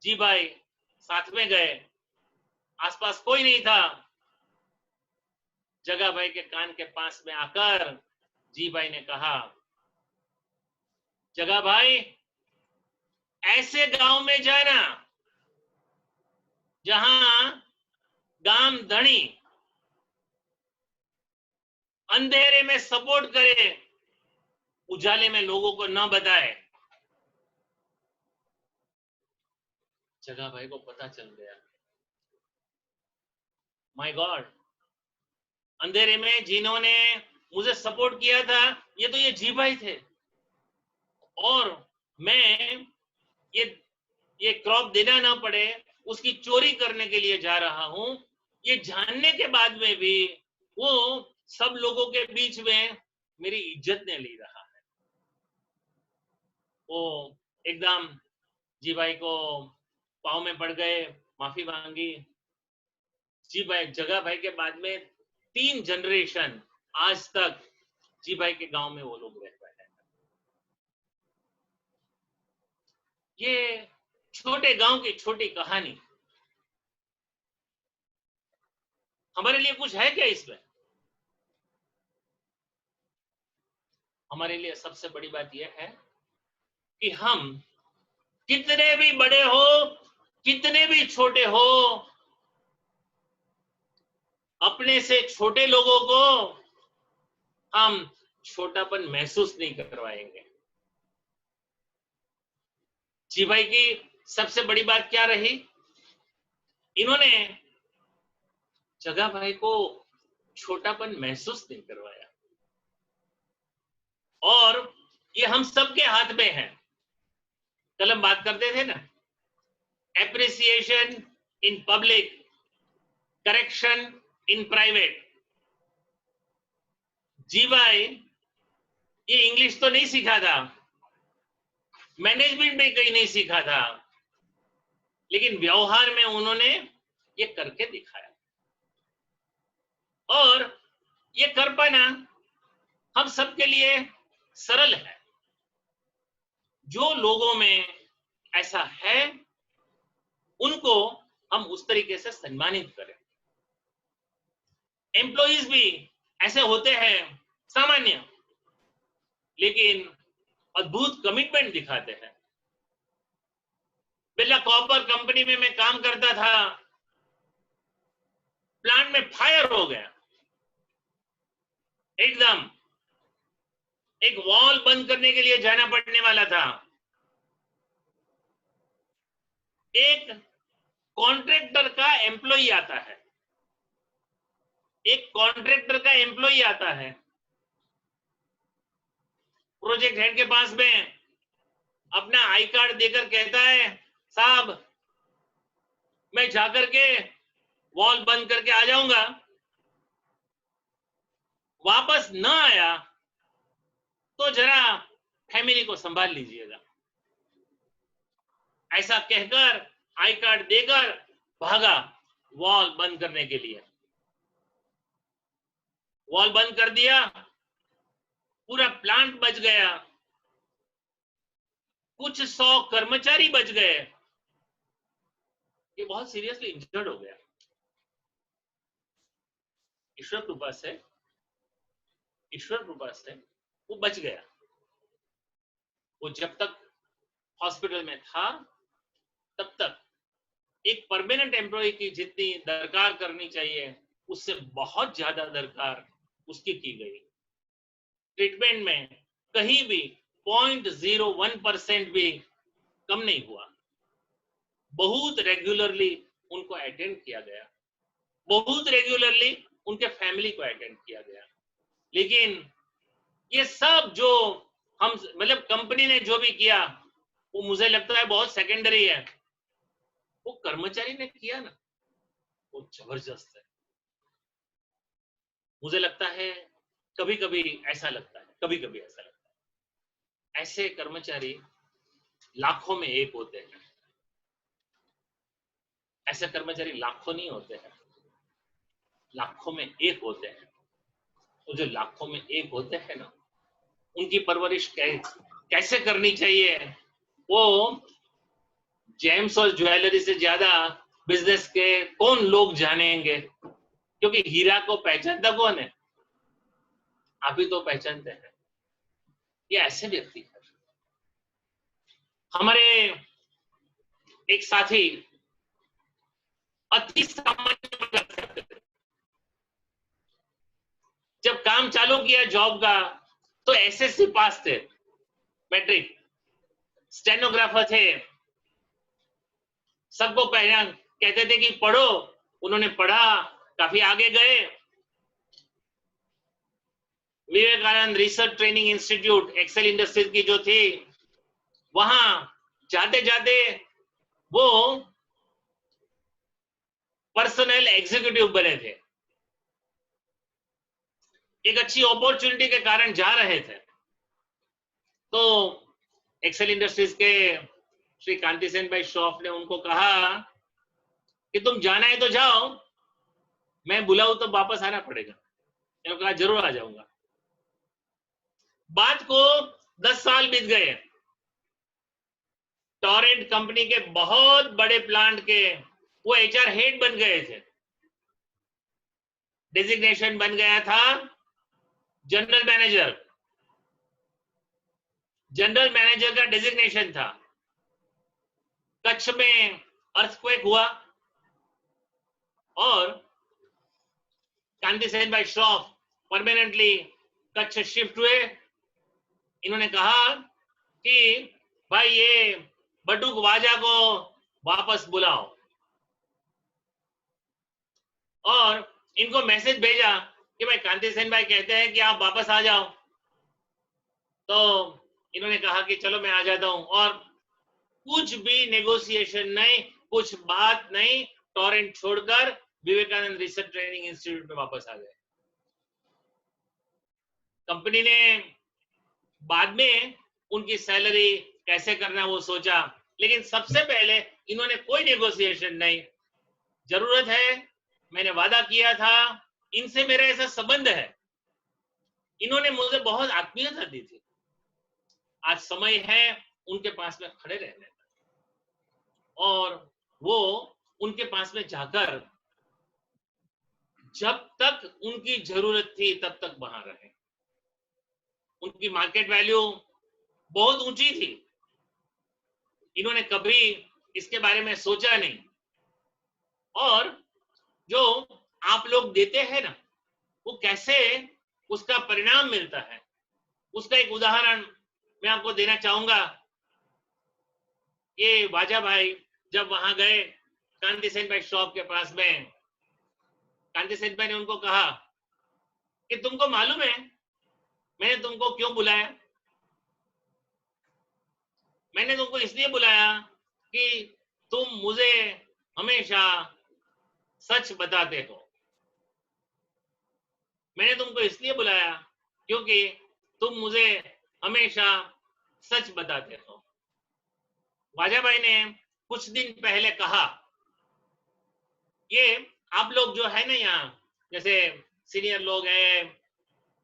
जीभाई साथ में गए. आसपास कोई नहीं था. जगाभाई के कान के पास में आकर जीभाई ने कहा, जगाभाई ऐसे गांव में जाना जहां गाम धनी अंधेरे में सपोर्ट करे, उजाले में लोगों को न बताए. जगाभाई को पता चल गया, माय गॉड, अंधेरे में जिन्होंने मुझे सपोर्ट किया था ये तो ये जीभाई थे, और मैं ये क्रॉप देना ना पड़े उसकी चोरी करने के लिए जा रहा हूं. ये जानने के बाद में भी वो सब लोगों के बीच में मेरी इज्जत नहीं ले रहा है. वो एकदम जीभाई को पाँव में पड़ गए, माफी मांगी. जीभाई जगाभाई के बाद में 3 जनरेशन आज तक जीभाई के गांव में वो लोग रह रहे हैं. ये छोटे गांव की छोटी कहानी हमारे लिए कुछ है क्या इसमें? हमारे लिए सबसे बड़ी बात यह है कि हम कितने भी बड़े हो, कितने भी छोटे हो, अपने से छोटे लोगों को हम छोटापन महसूस नहीं करवाएंगे. जीभाई की सबसे बड़ी बात क्या रही? इन्होंने जगाभाई को छोटापन महसूस नहीं करवाया. और ये हम सबके हाथ में है. कल हम बात करते थे ना, appreciation in public, correction in private. जीभाई ये इंग्लिश तो नहीं सीखा था, मैनेजमेंट में कहीं नहीं सीखा था, लेकिन व्यवहार में उन्होंने ये करके दिखाया. और ये कर पाना हम सबके लिए सरल है. जो लोगों में ऐसा है उनको हम उस तरीके से सम्मानित करें. एम्प्लॉइज भी ऐसे होते हैं सामान्य, लेकिन अद्भुत कमिटमेंट दिखाते हैं. बिरला कॉपर कंपनी में मैं काम करता था. प्लांट में फायर हो गया, एकदम एक वॉल बंद करने के लिए जाना पड़ने वाला था. एक कॉन्ट्रैक्टर का एम्प्लॉई आता है, एक कॉन्ट्रैक्टर का एम्प्लॉई आता है, प्रोजेक्ट हेड के पास में अपना आई कार्ड देकर कहता है, साहब मैं जाकर के वॉल बंद करके आ जाऊंगा. वापस न आया तो जरा फैमिली को संभाल लीजिएगा. ऐसा कहकर आई कार्ड देकर भागा वॉल बंद करने के लिए. वॉल बंद कर दिया. पूरा प्लांट बच गया, कुछ 100 कर्मचारी बच गए, ये बहुत सीरियसली इंजर्ड हो गया। ईश्वर कृपा से वो बच गया। वो जब तक हॉस्पिटल में था तब तक एक परमानेंट एम्प्लॉय की जितनी दरकार करनी चाहिए उससे बहुत ज्यादा दरकार उसकी की गई। ट्रीटमेंट में कहीं भी 0.01% भी कम नहीं हुआ। बहुत रेगुलरली उनको अटेंड किया गया, बहुत रेगुलरली उनके फैमिली को अटेंड किया गया। लेकिन ये सब जो हम मतलब कंपनी ने जो भी किया वो मुझे लगता है बहुत सेकेंडरी है। वो कर्मचारी ने किया ना, वो जबरदस्त है। मुझे लगता है कभी कभी ऐसा लगता है ऐसे कर्मचारी लाखों में एक होते हैं। ऐसे कर्मचारी लाखों नहीं होते हैं, लाखों में एक होते हैं। तो जो लाखों में एक होते हैं ना, उनकी परवरिश कैसे करनी चाहिए वो जेम्स और ज्वेलरी से ज्यादा बिजनेस के कौन लोग जानेंगे। क्योंकि हीरा को पहचानता कौन है? आप ही तो पहचानते हैं। ये ऐसे व्यक्ति है। हमारे एक साथी अति सामान्य, जब काम चालू किया जॉब का तो एसएससी पास थे, मैट्रिक, स्टेनोग्राफर थे। सबको पहला कहते थे कि पढ़ो, उन्होंने पढ़ा, काफी आगे गए। Vivekananda research training institute Excel industries की जो थी, वहां जाते जाते वो पर्सनल एग्जीक्यूटिव बने थे। एक अच्छी अपॉर्चुनिटी के कारण जा रहे थे। तो एक्सेल इंडस्ट्रीज के श्री कांति सेन भाई श्रॉफ ने उनको कहा कि तुम जाना है तो जाओ, मैं बुलाऊं तो वापस आना पड़ेगा। मैंने कहा जरूर आ जाऊंगा। बात को 10 साल बीत गए। टॉरेंट कंपनी के बहुत बड़े प्लांट के वो एचआर हेड बन गए थे। डेजिग्नेशन बन गया था जनरल मैनेजर। जनरल मैनेजर का डेजिग्नेशन था। कच्छ में अर्थक्वेक हुआ और कांति सेन भाई श्रॉफ परमानेंटली कच्छ शिफ्ट हुए। इन्होंने कहा कि भाई ये बटुक वाजा को वापस बुलाओ, और इनको मैसेज भेजा कि भाई कांति सेन भाई कहते हैं कि आप वापस आ जाओ। तो इन्होंने कहा कि चलो मैं आ जाता हूं, और कुछ भी नेगोशिएशन नहीं, कुछ बात नहीं, टॉरेंट छोड़कर विवेकानंद रिसर्च ट्रेनिंग इंस्टीट्यूट में वापस आ गए। कंपनी ने बाद में उनकी सैलरी कैसे करना वो सोचा, लेकिन सबसे पहले इन्होंने कोई नेगोशिएशन नहीं। जरूरत है, मैंने वादा किया था, इनसे मेरा ऐसा संबंध है, इन्होंने मुझे बहुत आत्मीयता दी थी, आज समय है उनके पास में खड़े रहने का। और वो उनके पास में जाकर जब तक उनकी जरूरत थी तब तक वहां रहे। उनकी मार्केट वैल्यू बहुत ऊंची थी, इन्होंने कभी इसके बारे में सोचा नहीं। और जो आप लोग देते हैं ना, वो कैसे उसका परिणाम मिलता है, उसका एक उदाहरण मैं आपको देना चाहूंगा। ये वाजा भाई जब वहां गए कांति सेन भाई शॉप के पास में, कांति सेन भाई ने उनको कहा कि तुमको मालूम है मैंने तुमको क्यों बुलाया? मैंने तुमको इसलिए बुलाया कि तुम मुझे हमेशा सच बताते हो। मैंने तुमको इसलिए बुलाया क्योंकि तुम मुझे हमेशा सच बताते हो। वाजा भाई ने कुछ दिन पहले कहा, ये आप लोग जो है ना यहाँ, जैसे सीनियर लोग हैं,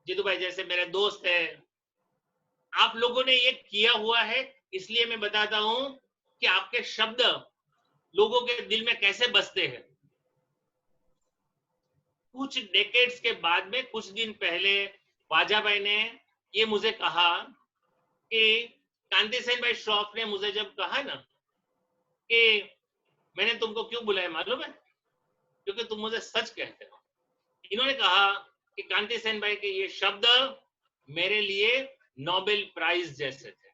जीतू भाई जैसे मेरे दोस्त है, आप लोगों ने ये किया हुआ है, इसलिए मैं बताता हूं कि आपके शब्द लोगों के दिल में कैसे बसते हैं। कुछ डेकेड्स के बाद में, कुछ दिन पहले वाजाबाई ने ये मुझे कहा कि कांति सेन भाई श्रॉफ ने मुझे जब कहा ना कि मैंने तुमको क्यों बुलाया मालूम है, क्योंकि तुम मुझे सच कहते हो। इन्होंने कहा कि कांति सेन भाई के ये शब्द मेरे लिए नोबेल प्राइज जैसे थे।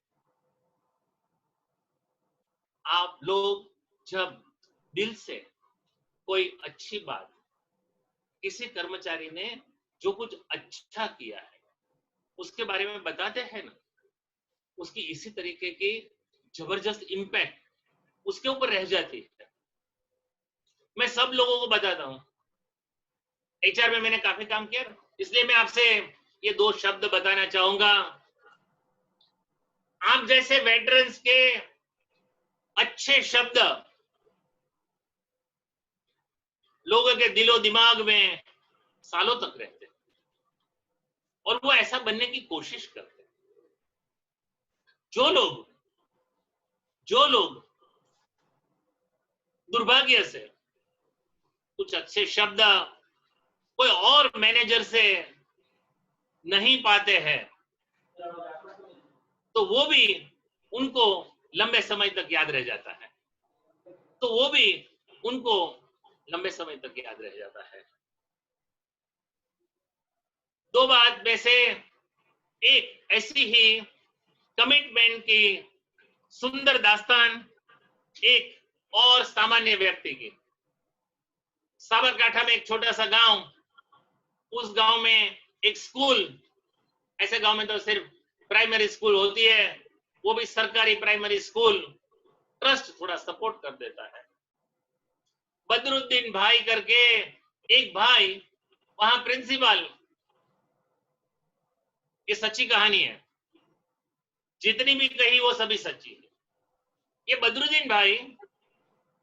आप लोग जब दिल से कोई अच्छी बात, किसी कर्मचारी ने जो कुछ अच्छा किया है उसके बारे में बताते हैं ना, उसकी इसी तरीके की जबरदस्त इंपैक्ट उसके ऊपर रह जाती है। मैं सब लोगों को बताता हूं, एचआर में मैंने काफी काम किया, इसलिए मैं आपसे ये दो शब्द बताना चाहूंगा। आप जैसे वेटरन्स के अच्छे शब्द लोगों के दिलो दिमाग में सालों तक रहते हैं और वो ऐसा बनने की कोशिश करते हैं। जो लोग दुर्भाग्य से कुछ अच्छे शब्द कोई और मैनेजर से नहीं पाते हैं, तो वो भी उनको लंबे समय तक याद रह जाता है, तो वो भी उनको लंबे समय तक याद रह जाता है। दो बात में से एक ऐसी ही कमिटमेंट की सुंदर दास्तान एक और सामान्य व्यक्ति की। साबरकांठा में एक छोटा सा गांव, उस गांव में एक स्कूल, ऐसे गांव में तो सिर्फ प्राइमरी स्कूल होती है, वो भी सरकारी प्राइमरी स्कूल, ट्रस्ट थोड़ा सपोर्ट कर देता है। बदरुद्दीन भाई करके एक भाई वहां प्रिंसिपल, ये सच्ची कहानी है, जितनी भी कही वो सभी सच्ची है। ये बदरुद्दीन भाई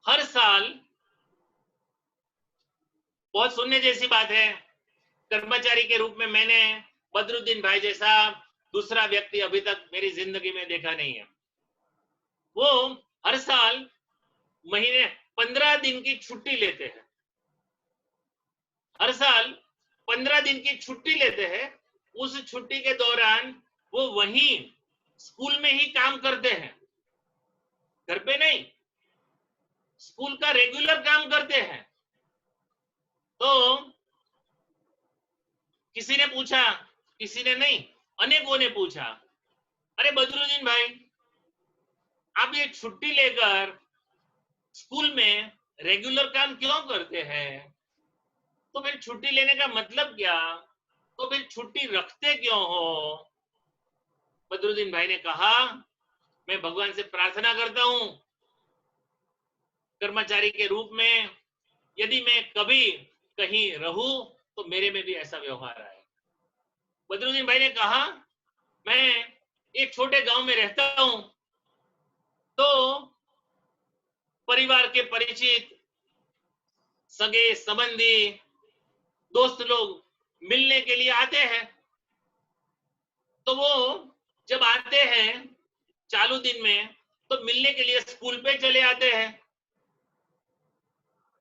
हर साल, बहुत सुनने जैसी बात है, कर्मचारी के रूप में मैंने बदरुद्दीन भाई जैसा दूसरा व्यक्ति अभी तक मेरी जिंदगी में देखा नहीं है। वो हर साल महीने 15 दिन की छुट्टी लेते हैं, हर साल 15 दिन की छुट्टी लेते हैं। उस छुट्टी के दौरान वो वहीं स्कूल में ही काम करते हैं, घर पे नहीं, स्कूल का रेगुलर काम करते हैं। तो किसी ने पूछा, किसी ने नहीं, अनेकों ने पूछा, अरे बदरुद्दीन भाई, आप ये छुट्टी लेकर स्कूल में रेगुलर काम क्यों करते हैं? तो फिर छुट्टी लेने का मतलब क्या? तो फिर छुट्टी रखते क्यों हो? बदरुद्दीन भाई ने कहा, मैं भगवान से प्रार्थना करता हूं कर्मचारी के रूप में यदि मैं कभी कहीं रहूं तो मेरे में भी ऐसा व्यवहार आए। बदरुद्दीन भाई ने कहा, मैं एक छोटे गांव में रहता हूं, तो परिवार के परिचित, सगे संबंधी, दोस्त लोग मिलने के लिए आते हैं। तो वो जब आते हैं चालू दिन में, तो मिलने के लिए स्कूल पे चले आते हैं।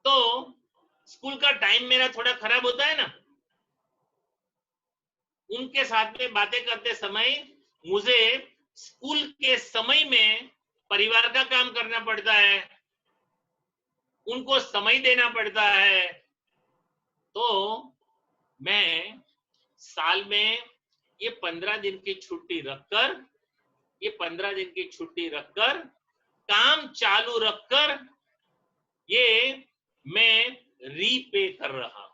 तो स्कूल का टाइम मेरा थोड़ा खराब होता है ना, उनके साथ में बातें करते समय मुझे स्कूल के समय में परिवार का काम करना पड़ता है, उनको समय देना पड़ता है। तो मैं साल में ये 15 दिन की छुट्टी रखकर, ये 15 दिन की छुट्टी रखकर, काम चालू रखकर ये मैं रीपे कर रहा हूं।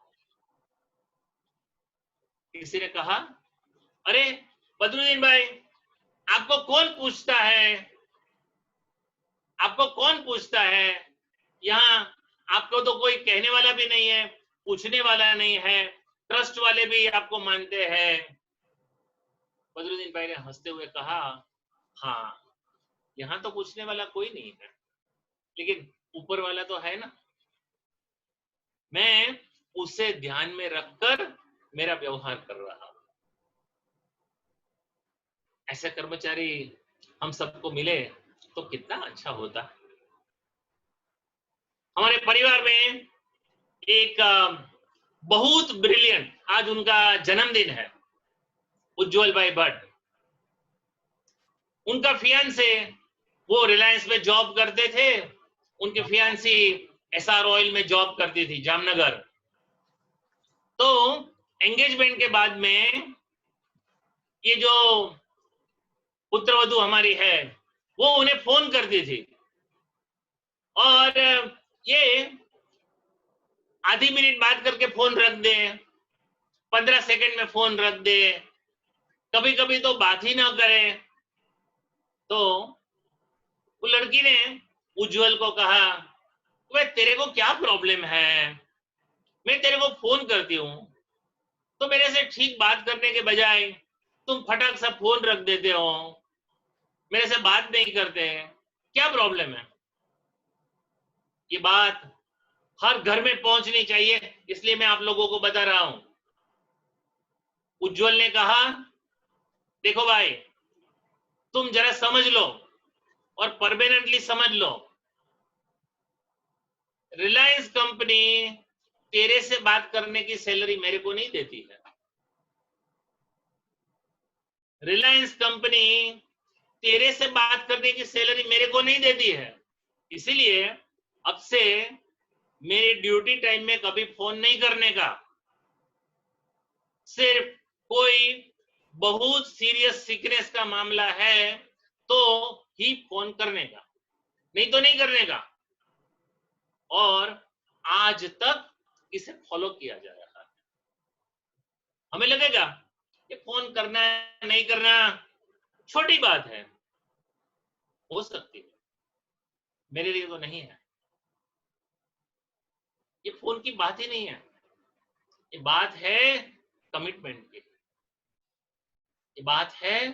किसी ने कहा, अरे बदरुद्दीन भाई, आपको कौन पूछता है, आपको कौन पूछता है, यहाँ आपको तो कोई कहने वाला भी नहीं है, पूछने वाला नहीं है, ट्रस्ट वाले भी आपको मानते हैं। बदरुद्दीन भाई ने हंसते हुए कहा, हाँ, यहाँ तो पूछने वाला कोई नहीं है, लेकिन ऊपर वाला तो है ना, मैं उसे ध्यान में रखकर मेरा व्यवहार कर रहा हूं। ऐसे कर्मचारी हम सबको मिले तो कितना अच्छा होता। हमारे परिवार में एक बहुत ब्रिलियंट, आज उनका जन्मदिन है, उज्जवल भाई भट्ट। उनका फियांसे वो रिलायंस में जॉब करते थे, उनकी फियांसी एसआर ऑयल में जॉब करती थी जामनगर। तो एंगेजमेंट के बाद में ये जो पुत्रवधू हमारी है वो उन्हें फोन करती थी और ये आधी मिनट बात करके फोन रख दे, 15 सेकंड में फोन रख दे, कभी कभी तो बात ही ना करे। तो वो लड़की ने उज्जवल को कहा, वे तेरे को क्या प्रॉब्लम है, मैं तेरे को फोन करती हूँ तो मेरे से ठीक बात करने के बजाय तुम फटाक सा फोन रख देते हो, मेरे से बात नहीं करते, क्या प्रॉब्लम है। ये बात हर घर में पहुंचनी चाहिए, इसलिए मैं आप लोगों को बता रहा हूं। उज्जवल ने कहा, देखो भाई, तुम जरा समझ लो और परमानेंटली समझ लो, रिलायंस कंपनी तेरे से बात करने की सैलरी मेरे को नहीं देती है। रिलायंस कंपनी तेरे से बात करने की सैलरी मेरे को नहीं देती है, इसीलिए अब से मेरे ड्यूटी टाइम में कभी फोन नहीं करने का, सिर्फ कोई बहुत सीरियस सिकनेस का मामला है तो ही फोन करने का, नहीं तो नहीं करने का। और आज तक इसे फॉलो किया जा रहा है। हमें लगेगा कि फोन करना नहीं करना छोटी बात है, हो सकती है, मेरे लिए तो नहीं है। ये फोन की बात ही नहीं है, ये बात है कमिटमेंट की, ये बात है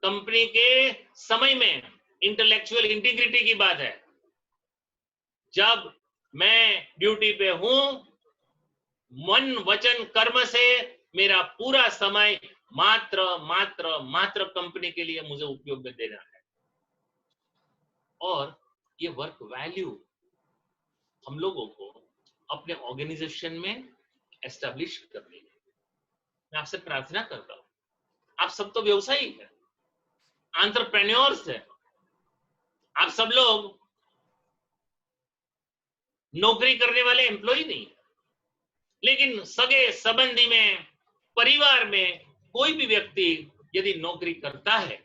कंपनी के समय में इंटेलेक्चुअल इंटीग्रिटी की बात है। जब मैं ड्यूटी पे हूं, मन वचन कर्म से मेरा पूरा समय मात्र मात्र मात्र कंपनी के लिए मुझे उपयोग में देना है। और ये वर्क वैल्यू हम लोगों को अपने ऑर्गेनाइजेशन में एस्टैब्लिश करनी है। मैं आपसे प्रार्थना करता हूं, आप सब तो व्यवसायी हैं, एंटरप्रेन्योर्स हैं, आप सब लोग नौकरी करने वाले एम्प्लॉय नहीं है, लेकिन सगे संबंधी में, परिवार में कोई भी व्यक्ति यदि नौकरी करता है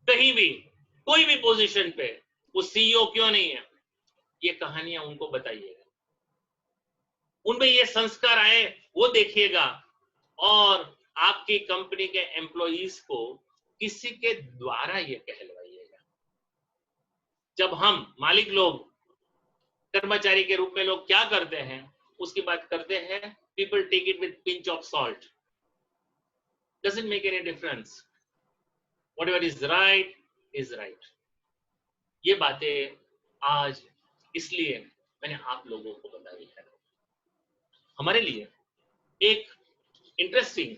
कहीं भी, कोई भी पोजीशन पे, वो सीईओ क्यों नहीं है, ये कहानियां उनको बताइएगा, उनमें ये संस्कार आए वो देखिएगा, और आपकी कंपनी के एम्प्लॉइज को किसी के द्वारा ये कहलवाइएगा। जब हम मालिक लोग कर्मचारी के रूप में लोग क्या करते हैं उसकी बात करते हैं, people take it with pinch of salt, doesn't make any difference, whatever is right is right. ये बातें आज इसलिए मैंने आप लोगों को बताई है। हमारे लिए एक इंटरेस्टिंग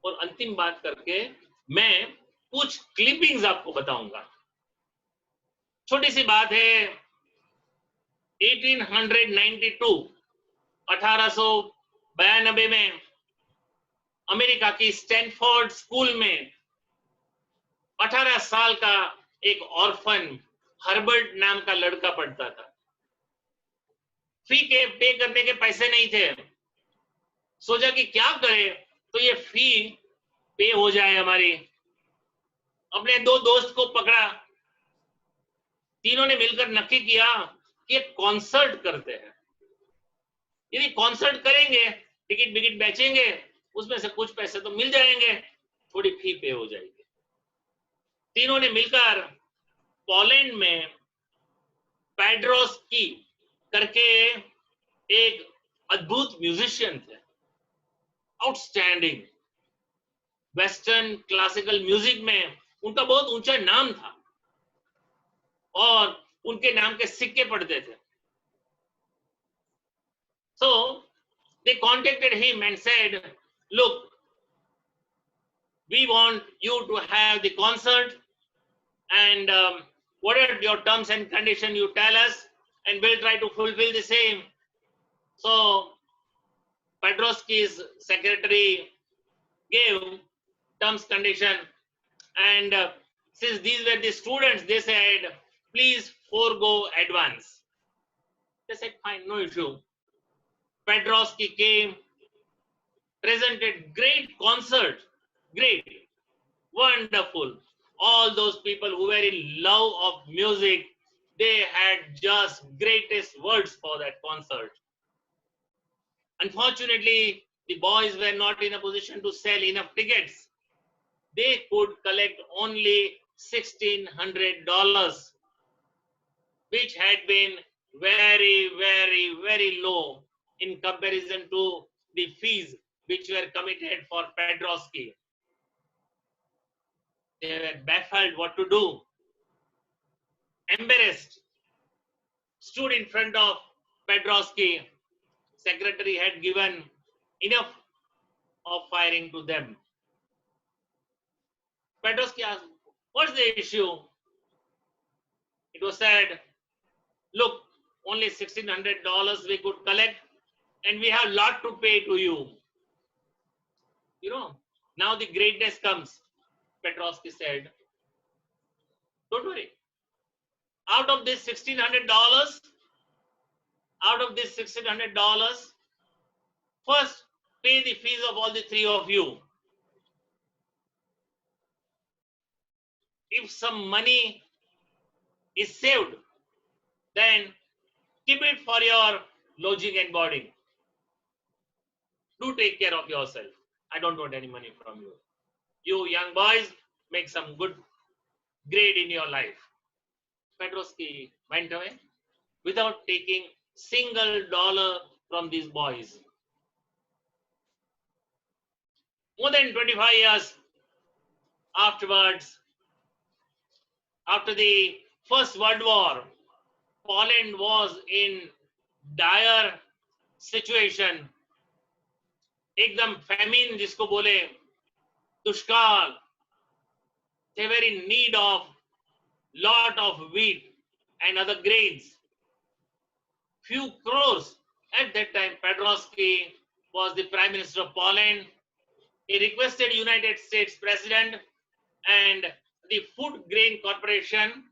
और अंतिम बात करके मैं कुछ क्लिपिंग्स आपको बताऊंगा। छोटी सी बात है, 1892 में अमेरिका की स्टैनफोर्ड स्कूल में 18 साल का एक ऑर्फन हर्बर्ट नाम का लड़का पढ़ता था। फी के पे करने के पैसे नहीं थे, सोचा कि क्या करे तो ये फी पे हो जाए हमारी। अपने दो दोस्त को पकड़ा, तीनों ने मिलकर नक्की किया कि एक कॉन्सर्ट करते हैं, यदि कॉन्सर्ट करेंगे, टिकट विकेट बेचेंगे, उसमें से कुछ पैसे तो मिल जाएंगे, थोड़ी फी पे हो जाएगी। तीनों ने मिलकर पोलैंड में पेड्रोस्की करके एक अद्भुत म्यूजिशियन थे, आउटस्टैंडिंग वेस्टर्न क्लासिकल म्यूजिक में उनका बहुत ऊंचा नाम था और उनके नाम के सिक्के पड़ते थे। So they contacted him and said, look, we want you to have the concert, and what are your terms and conditions, you tell us, and we'll try to fulfill the same. So Pedrosky's secretary gave terms condition, and since these were the students, they said, please forego advance. They said, fine, no issue. Pedrosky came, presented great concert, great, wonderful. All those people who were in love of music, they had just greatest words for that concert. Unfortunately, the boys were not in a position to sell enough tickets. They could collect only $1,600, which had been very, very, very low in comparison to the fees which were committed for Pedrosky. They were baffled what to do, embarrassed, stood in front of Pedrosky. Secretary had given enough of firing to them. Pedrosky asked, what's the issue? It was said, look, only $1,600 we could collect, and we have a lot to pay to you. You know, now the greatness comes. Pedrosky said, don't worry. Out of this $1,600, first pay the fees of all the three of you. If some money is saved, then keep it for your lodging and boarding. Do take care of yourself. I don't want any money from you. You young boys, make some good grade in your life. Pedrosky went away without taking $1 from these boys. More than 25 years afterwards, after the First World War, Poland was in dire situation. एकदम famine जिसको बोले, दुष्काल. They were in need of lot of wheat and other grains. Few crores. At that time, Pedrosky was the Prime Minister of Poland. He requested United States President and the Food Grain Corporation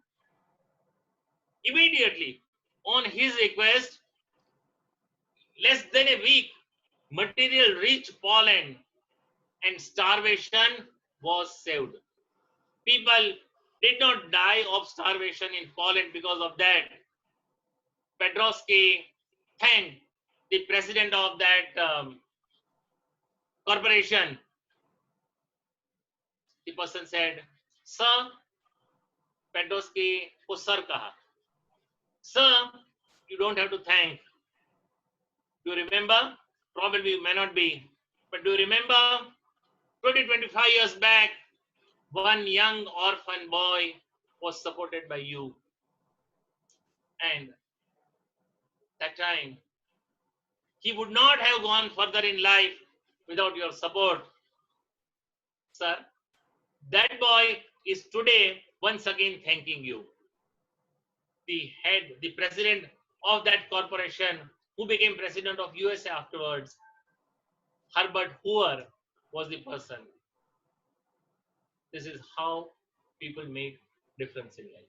immediately on his request, less than a week, material reached Poland and starvation was saved. People did not die of starvation in Poland because of that. Pedrosky thanked the president of that corporation. The person said, sir, Pedrosky ko sir kaha. Sir, you don't have to thank. Do you remember? Probably you may not be. But do you remember 25 years back, one young orphan boy was supported by you. And that time, he would not have gone further in life without your support. Sir, that boy is today once again thanking you. The head, the president of that corporation, who became president of USA afterwards, Herbert Hoover, was the person. This is how people make difference in life.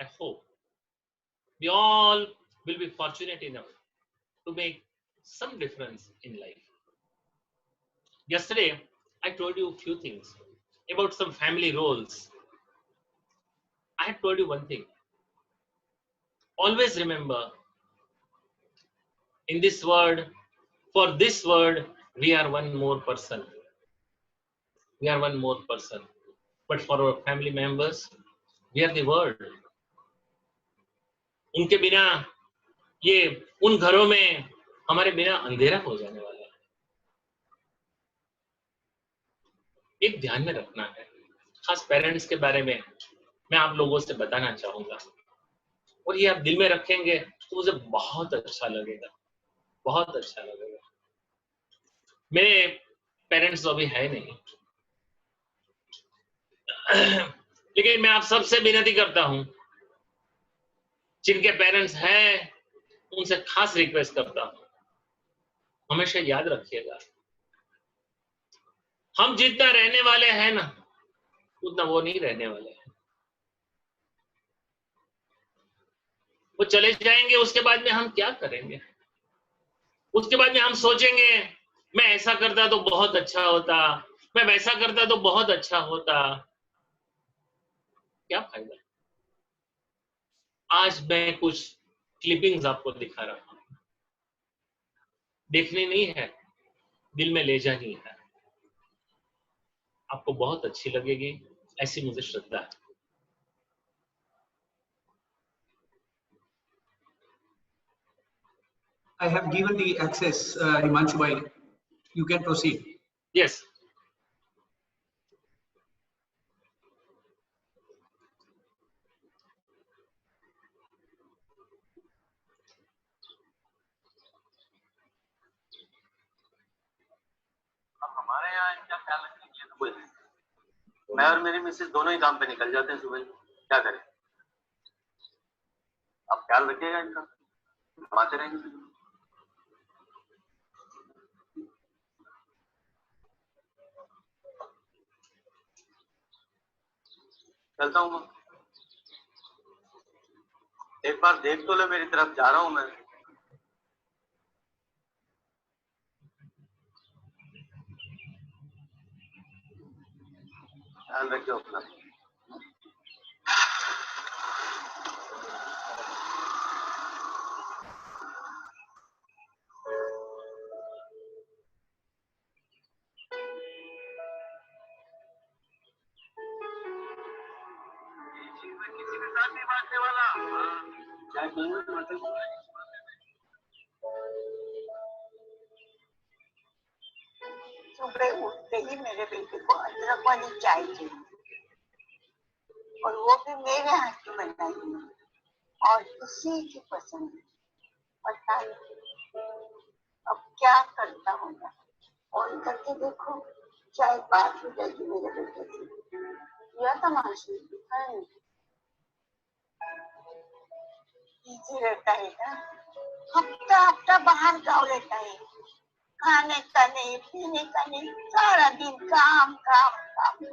I hope we all will be fortunate enough to make some difference in life. Yesterday, I told you a few things about some family roles. I have told you one thing. Always remember, in this world, for this world, we are one more person. We are one more person. But for our family members, we are the world. उनके बिना ये उन घरों में हमारे बिना अंधेरा हो जाने वाला है. एक ध्यान में रखना है, खास पेरेंट्स के बारे में मैं आप लोगों से बताना चाहूंगा, और ये आप दिल में रखेंगे तो मुझे बहुत अच्छा लगेगा, बहुत अच्छा लगेगा. मेरे पेरेंट्स तो अभी है नहीं, लेकिन मैं आप सबसे विनती करता हूं, जिनके पेरेंट्स हैं उनसे खास रिक्वेस्ट करता हूं, हमेशा याद रखिएगा, हम जितना रहने वाले हैं ना उतना वो नहीं रहने वाले हैं। वो चले जाएंगे, उसके बाद में हम क्या करेंगे? उसके बाद में हम सोचेंगे मैं ऐसा करता तो बहुत अच्छा होता, मैं वैसा करता तो बहुत अच्छा होता। क्या फायदा? आज मैं कुछ क्लिपिंग्स आपको दिखा रहा हूं, देखने नहीं है, दिल में ले जानी है। आपको बहुत अच्छी लगेगी, ऐसी मुझे श्रद्धा है। I have given the access, Himanshu bhai. You can proceed. Yes. अब हमारे यहाँ इनका ख्याल रखने के लिए तो कोई नहीं। मैं और मेरी मिसेज दोनों ही काम पे निकल जाते हैं सुबह, क्या करें? अब ख्याल रखिएगा इनका, कमाते रहेंगे। चलता हूँ मैं, एक बार देख तो ले मेरी तरफ, जा रहा हूँ मैं। ख्याल रखियो अपना। किसी के साथ नहीं बांटने वाला। क्या सुबह उठते ही मेरे बेटे को अदरक वाली चाय चाहिए, और वो भी मेरे हाथ की बनाई हुई, और उसी की पसंद है। पता नहीं अब क्या करता होगा। फोन करके देखो, चाय बात हो जाएगी मेरे बेटे से। या तमाशा है, इजी रहता है ना, हफ्ता हफ्ता बाहर जाओ रहता है, खाने का नहीं, पीने का नहीं, सारा दिन काम काम काम।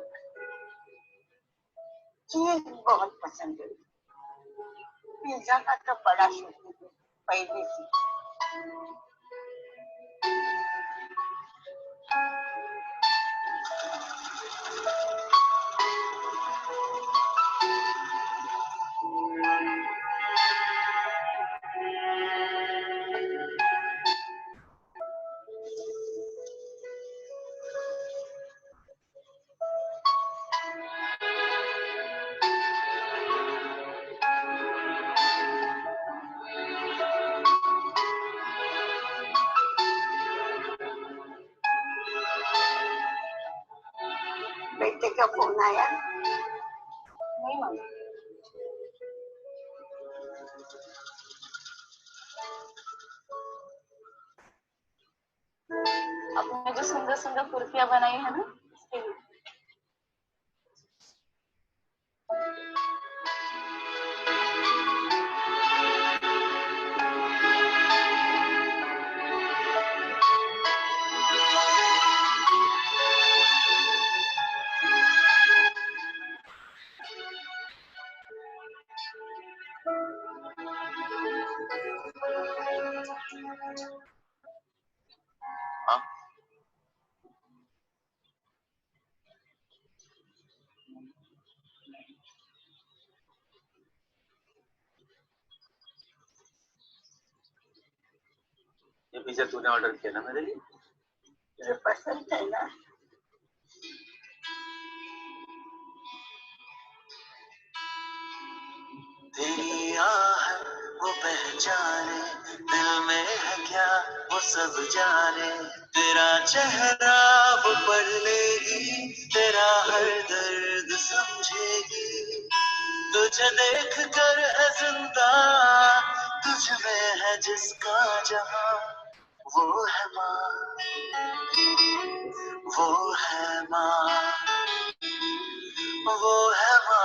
चीज बहुत पसंद है, पिज्जा का तो बड़ा शौकीन है पहले से। बेटे का फोन आया? नहीं मम्मी। आपने जो सुंदर सुंदर कुर्तियां बनाई है ना, इसके लिए। हाँ? ये पिज्जा तूने ऑर्डर किया ना मेरे लिए? ये पसंद है ना? तेरी आहट वो पहचाने, दिल में है क्या वो सब जाने। तेरा चेहरा वो पढ़ लेगी, तेरा हर दर्द समझेगी। तुझे देख कर है जिंदा, तुझ में है जिसका जहां। वो है माँ, वो है माँ, वो है वहाँ।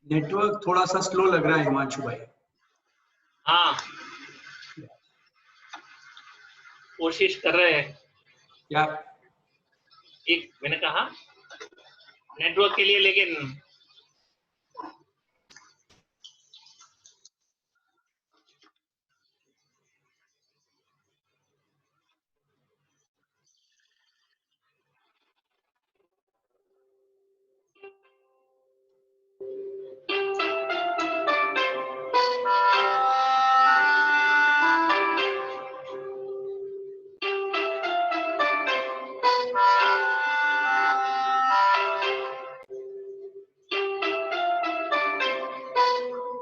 नेटवर्क थोड़ा सा स्लो लग रहा है हिमांशु भाई। हाँ, कोशिश कर रहे हैं। क्या एक मैंने कहा नेटवर्क के लिए, लेकिन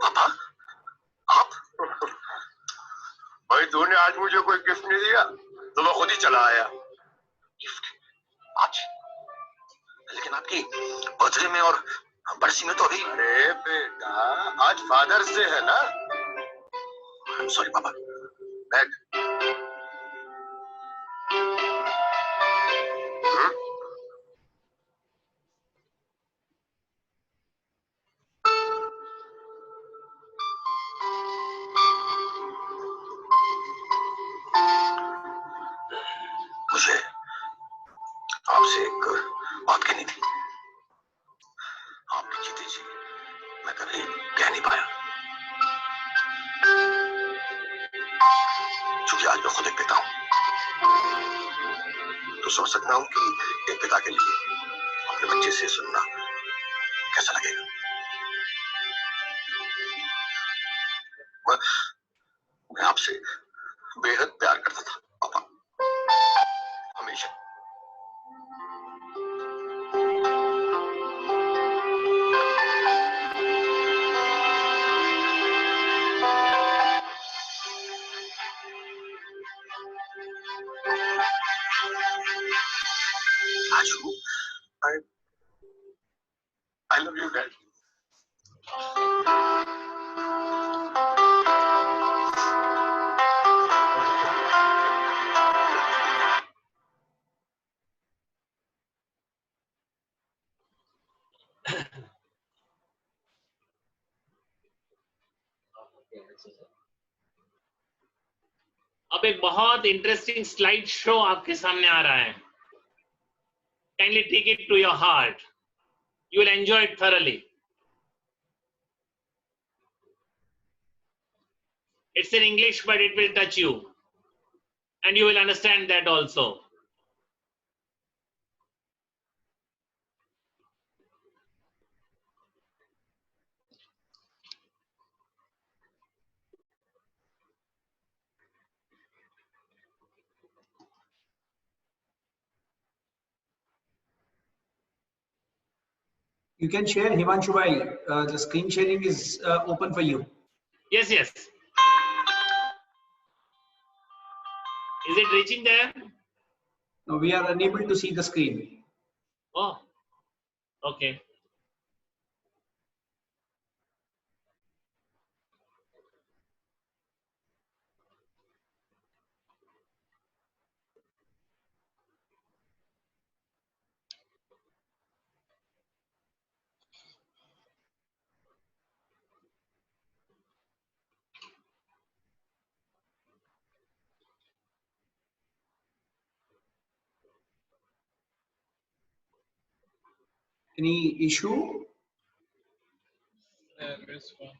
पापा, आप? भाई तूने आज मुझे कोई गिफ्ट नहीं दिया तो मैं खुद ही चला आया। गिफ्ट आज? लेकिन आपकी बर्थडे में और बरसी में तो अभी। अरे बेटा, आज फादर्स डे है ना। सॉरी पापा। बैग। मुझे आपसे एक बात कहनी थी। आप जीते जी मैं कभी कह नहीं पाया, क्योंकि आज मैं खुद एक पिता हूं, तो सोच सकता हूं कि एक पिता के लिए अपने बच्चे से सुनना कैसा लगेगा। मैं आपसे बेहद प्यार करता था पापा, हमेशा। Raju, I love you, Dad. अब एक बहुत इंटरेस्टिंग स्लाइड शो आपके सामने आ रहा है। Kindly take it to your heart, you will enjoy it thoroughly. It's in English, but it will touch you, and you will understand that also. you can share Himanshu bhai? The screen sharing is open for you. Yes, yes. Is it reaching there? No, we are unable to see the screen. Oh, okay. Any issue? There is one.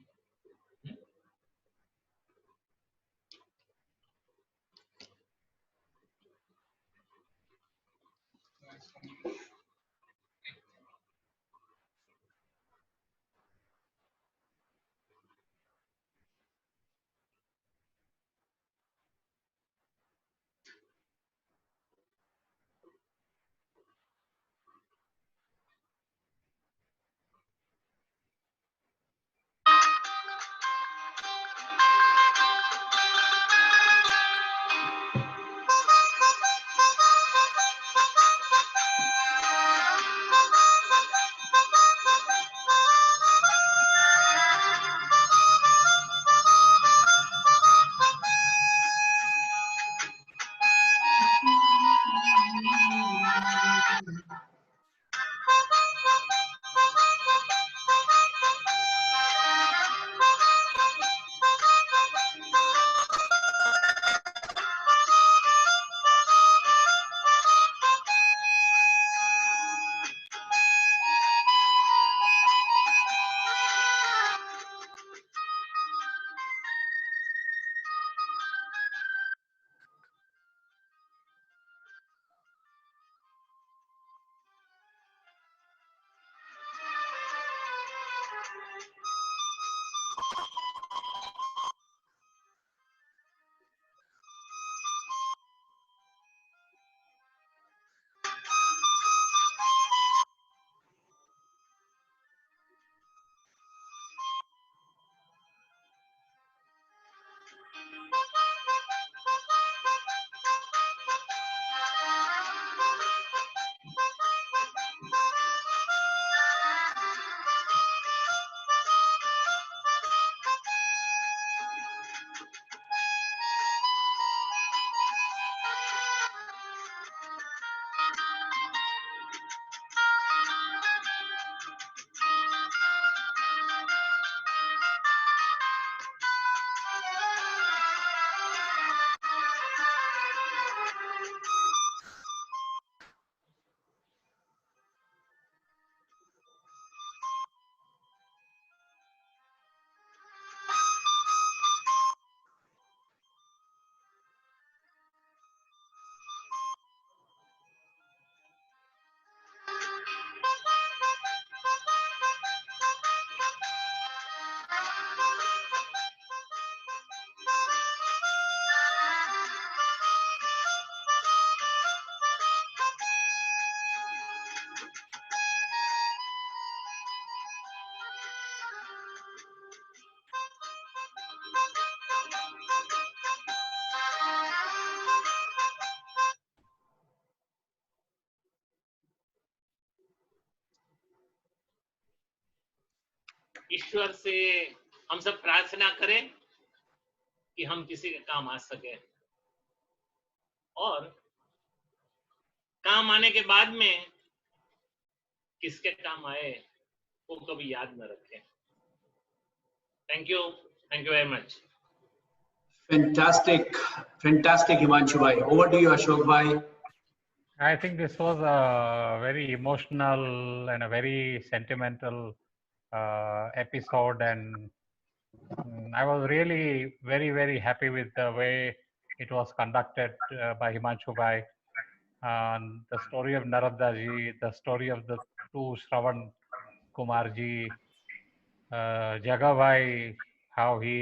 ईश्वर से हम सब प्रार्थना करें कि हम किसी के काम आ सके, और काम आने के बाद में किसके काम आए वो कभी याद न रखें। Thank you very much. Fantastic, fantastic, Himanshu bhai. Over to you, Ashok bhai. I think this was a very emotional and a very sentimental episode, and I was really very, very happy with the way it was conducted by Himanshu bhai. And the story of Narada ji, the story of the two Shravan Kumar ji, Jaga bhai, how he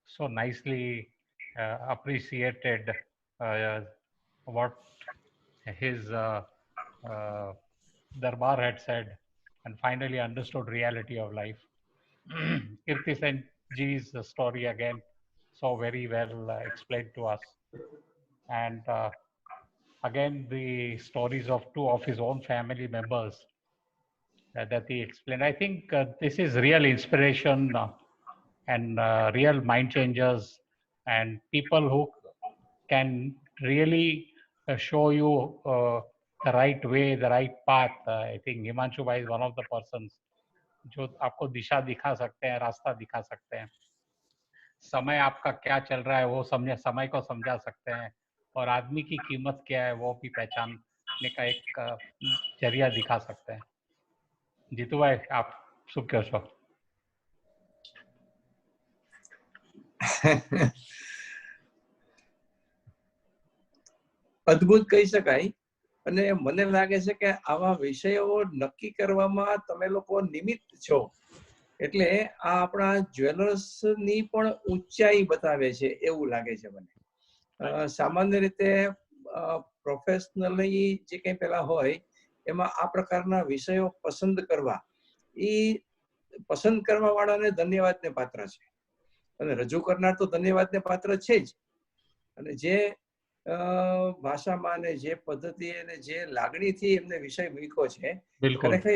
so nicely appreciated what his Darbar had said and finally understood reality of life. Kirti Sen ji's story again, so very well explained to us. And again, the stories of two of his own family members that he explained. I think this is real inspiration and real mind changers and people who can really show you the right way, the right path. I think Himanshu bhai is one of the persons जो आपको दिशा दिखा सकते हैं, रास्ता दिखा सकते हैं, समय आपका क्या चल रहा है वो समय को समझा सकते हैं, और आदमी की कीमत क्या है वो भी पहचानने का एक जरिया दिखा सकते हैं। जीतू भाई, आप શું કહો છો? અદ્ભુત કહી શકાય, અને મને લાગે છે કે આવા વિષયો નક્કી કરવામાં તમે લોકો નિમિત્ત છો, એટલે આ આપણા જ્વેલર્સ ની પણ ઊંચાઈ બતાવે છે એવું લાગે છે મને. સામાન્ય રીતે પ્રોફેશનલી જે કંઈ પેલા હોય એમાં આ પ્રકારના વિષયો પસંદ કરવા, એ પસંદ કરવા વાળાને ધન્યવાદને પાત્ર છે, અને રજૂ કરનાર તો ધન્યવાદને પાત્ર છે જ. અને જે ભાષામાં ને જે પદ્ધતિ અને જે લાગણીથી એમને વિષય મૂક્યો છે, ખરેખર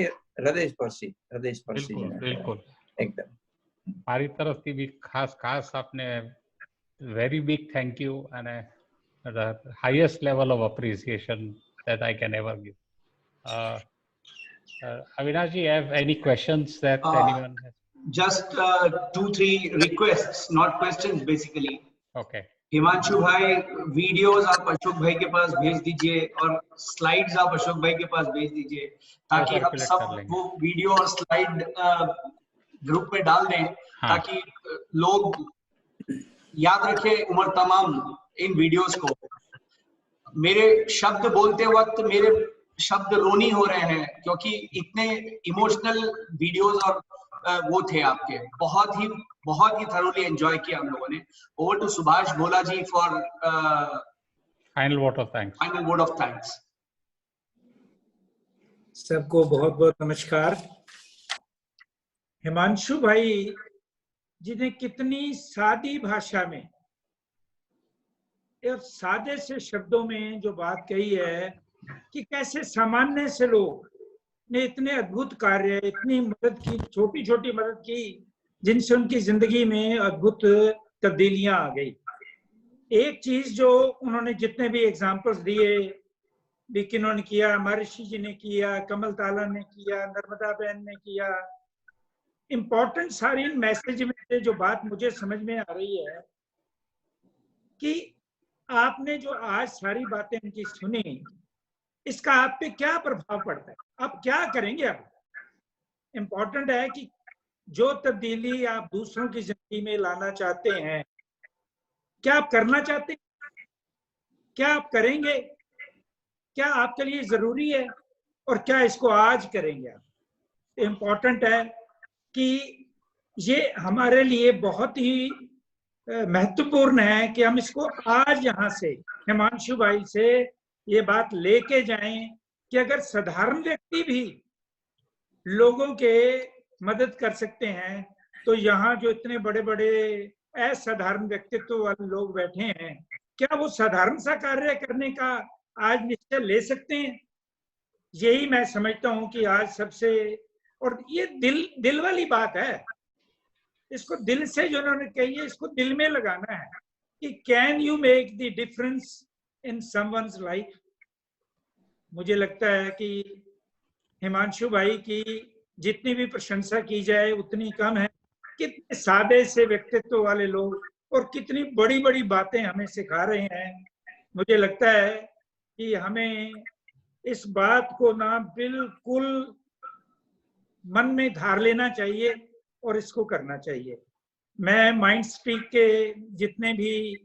હૃદયસ્પર્શી બિલકુલ એકદમ. મારી તરફથી બી ખાસ આપને very big thank you and the highest level of appreciation that I can ever give. Avinash ji, have any questions that anyone has? Just 2-3 requests, not questions basically. Okay. Himanshu भाई, वीडियोस आप अशोक भाई के पास भेज दीजिए और स्लाइड्स आप अशोक भाई के पास भेज दीजिए, ताकि आप सब वो वीडियो और स्लाइड ग्रुप में डाल दें, ताकि लोग याद रखें उम्र तमाम इन वीडियोस को। मेरे शब्द बोलते वक्त मेरे शब्द रोनी हो रहे हैं, क्योंकि इतने इमोशनल वीडियोस और वो थे आपके, बहुत ही thoroughly एंजॉय किया हम लोगों ने। Over to Subhash Bhola ji for final word of thanks. सबको बहुत बहुत नमस्कार। हिमांशु भाई जिन्हें कितनी सादी भाषा में और सादे से शब्दों में जो बात कही है कि कैसे सामान्य से लोग ने इतने अद्भुत कार्य, इतनी मदद की, छोटी छोटी मदद की, जिनसे उनकी जिंदगी में अद्भुत तब्दीलियां आ गई। एक चीज जो उन्होंने जितने भी एग्जाम्पल्स दिए, बिकिनो ने किया, महर्षि जी ने किया, कमल ताला ने किया, नर्मदा बहन ने किया, इंपॉर्टेंट सारी मैसेज में से जो बात मुझे समझ में आ रही है कि आपने जो आज सारी बातें उनकी सुनी, इसका आप पे क्या प्रभाव पड़ता है, आप क्या करेंगे। अब इम्पोर्टेंट है कि जो तब्दीली आप दूसरों की जिंदगी में लाना चाहते हैं, क्या आप करना चाहते हैं, क्या आप करेंगे, क्या आपके लिए जरूरी है, और क्या इसको आज करेंगे आप। इम्पोर्टेंट है कि ये हमारे लिए बहुत ही महत्वपूर्ण है कि हम इसको आज यहाँ से हिमांशु भाई से ये बात लेके जाएं कि अगर साधारण व्यक्ति भी लोगों के मदद कर सकते हैं, तो यहाँ जो इतने बड़े बड़े असाधारण व्यक्तित्व वाले लोग बैठे हैं, क्या वो साधारण सा कार्य करने का आज निश्चय ले सकते हैं। यही मैं समझता हूँ कि आज सबसे, और ये दिल वाली बात है, इसको दिल से जो उन्होंने कही है, इसको दिल में लगाना है कि can you make the difference in someone's life. मुझे लगता है कि हिमांशु भाई की जितनी भी प्रशंसा की जाए उतनी कम है। कितने सादे से व्यक्तित्व वाले लोग और कितनी बड़ी बड़ी बातें हमें सिखा रहे हैं। मुझे लगता है कि हमें इस बात को ना बिल्कुल मन में धार लेना चाहिए और इसको करना चाहिए। मैं माइंड स्पीक के जितने भी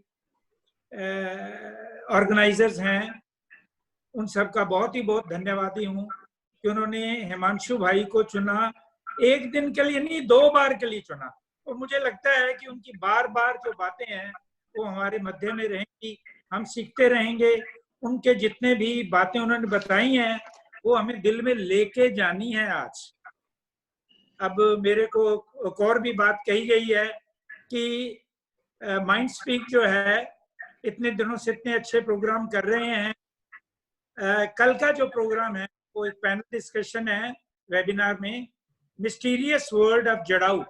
ऑर्गेनाइजर्स हैं, उन सब का बहुत धन्यवादी हूँ कि उन्होंने हिमांशु भाई को चुना, एक दिन के लिए नहीं, 2 बार के लिए चुना। और मुझे लगता है कि उनकी बार बार जो बातें हैं वो हमारे मध्य में रहेंगी, हम सीखते रहेंगे। उनके जितने भी बातें उन्होंने बताई हैं वो हमें दिल में लेके जानी है आज। अब मेरे को एक और भी बात कही गई है कि माइंड स्पीक जो है इतने दिनों से इतने अच्छे प्रोग्राम कर रहे हैं। कल का जो प्रोग्राम है वो एक पैनल डिस्कशन है वेबिनार में, मिस्टीरियस वर्ल्ड ऑफ जड़ाऊ,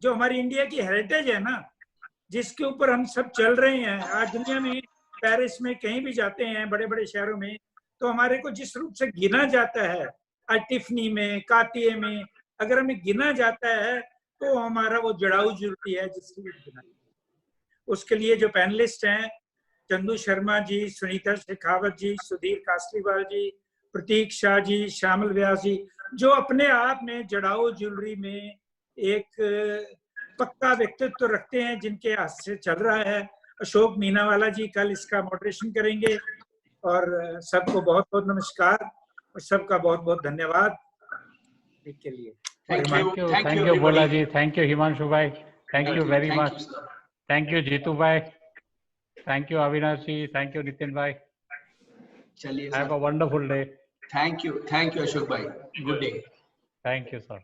जो हमारी इंडिया की हेरिटेज है ना, जिसके ऊपर हम सब चल रहे हैं। आज दुनिया में पेरिस में कहीं भी जाते हैं, बड़े बड़े शहरों में, तो हमारे को जिस रूप से गिना जाता है, टिफनी में, कातिये में, अगर हमें गिना जाता है तो हमारा वो जड़ाऊ ज्वेलरी है जिसके लिए गिना। उसके लिए जो पैनलिस्ट हैं, चंदू शर्मा जी, सुनीता शेखावत जी, सुधीर कासलीवाल जी, प्रतीक शाह जी, श्यामल व्यास जी, जो अपने आप में जड़ाऊ ज्वेलरी में एक पक्का व्यक्तित्व रखते हैं, जिनके हाथ से चल रहा है। अशोक मीनावाला जी कल इसका मॉडरेशन करेंगे। और सबको बहुत बहुत नमस्कार और सबका बहुत बहुत धन्यवाद के लिए। Thank you Bhola ji, thank you Himanshu भाई, thank you very much, thank you Jitu भाई, thank you Avinash ji, thank you Nitin भाई। चलिए, have a wonderful day. Thank you Ashok भाई, good day. Thank you sir.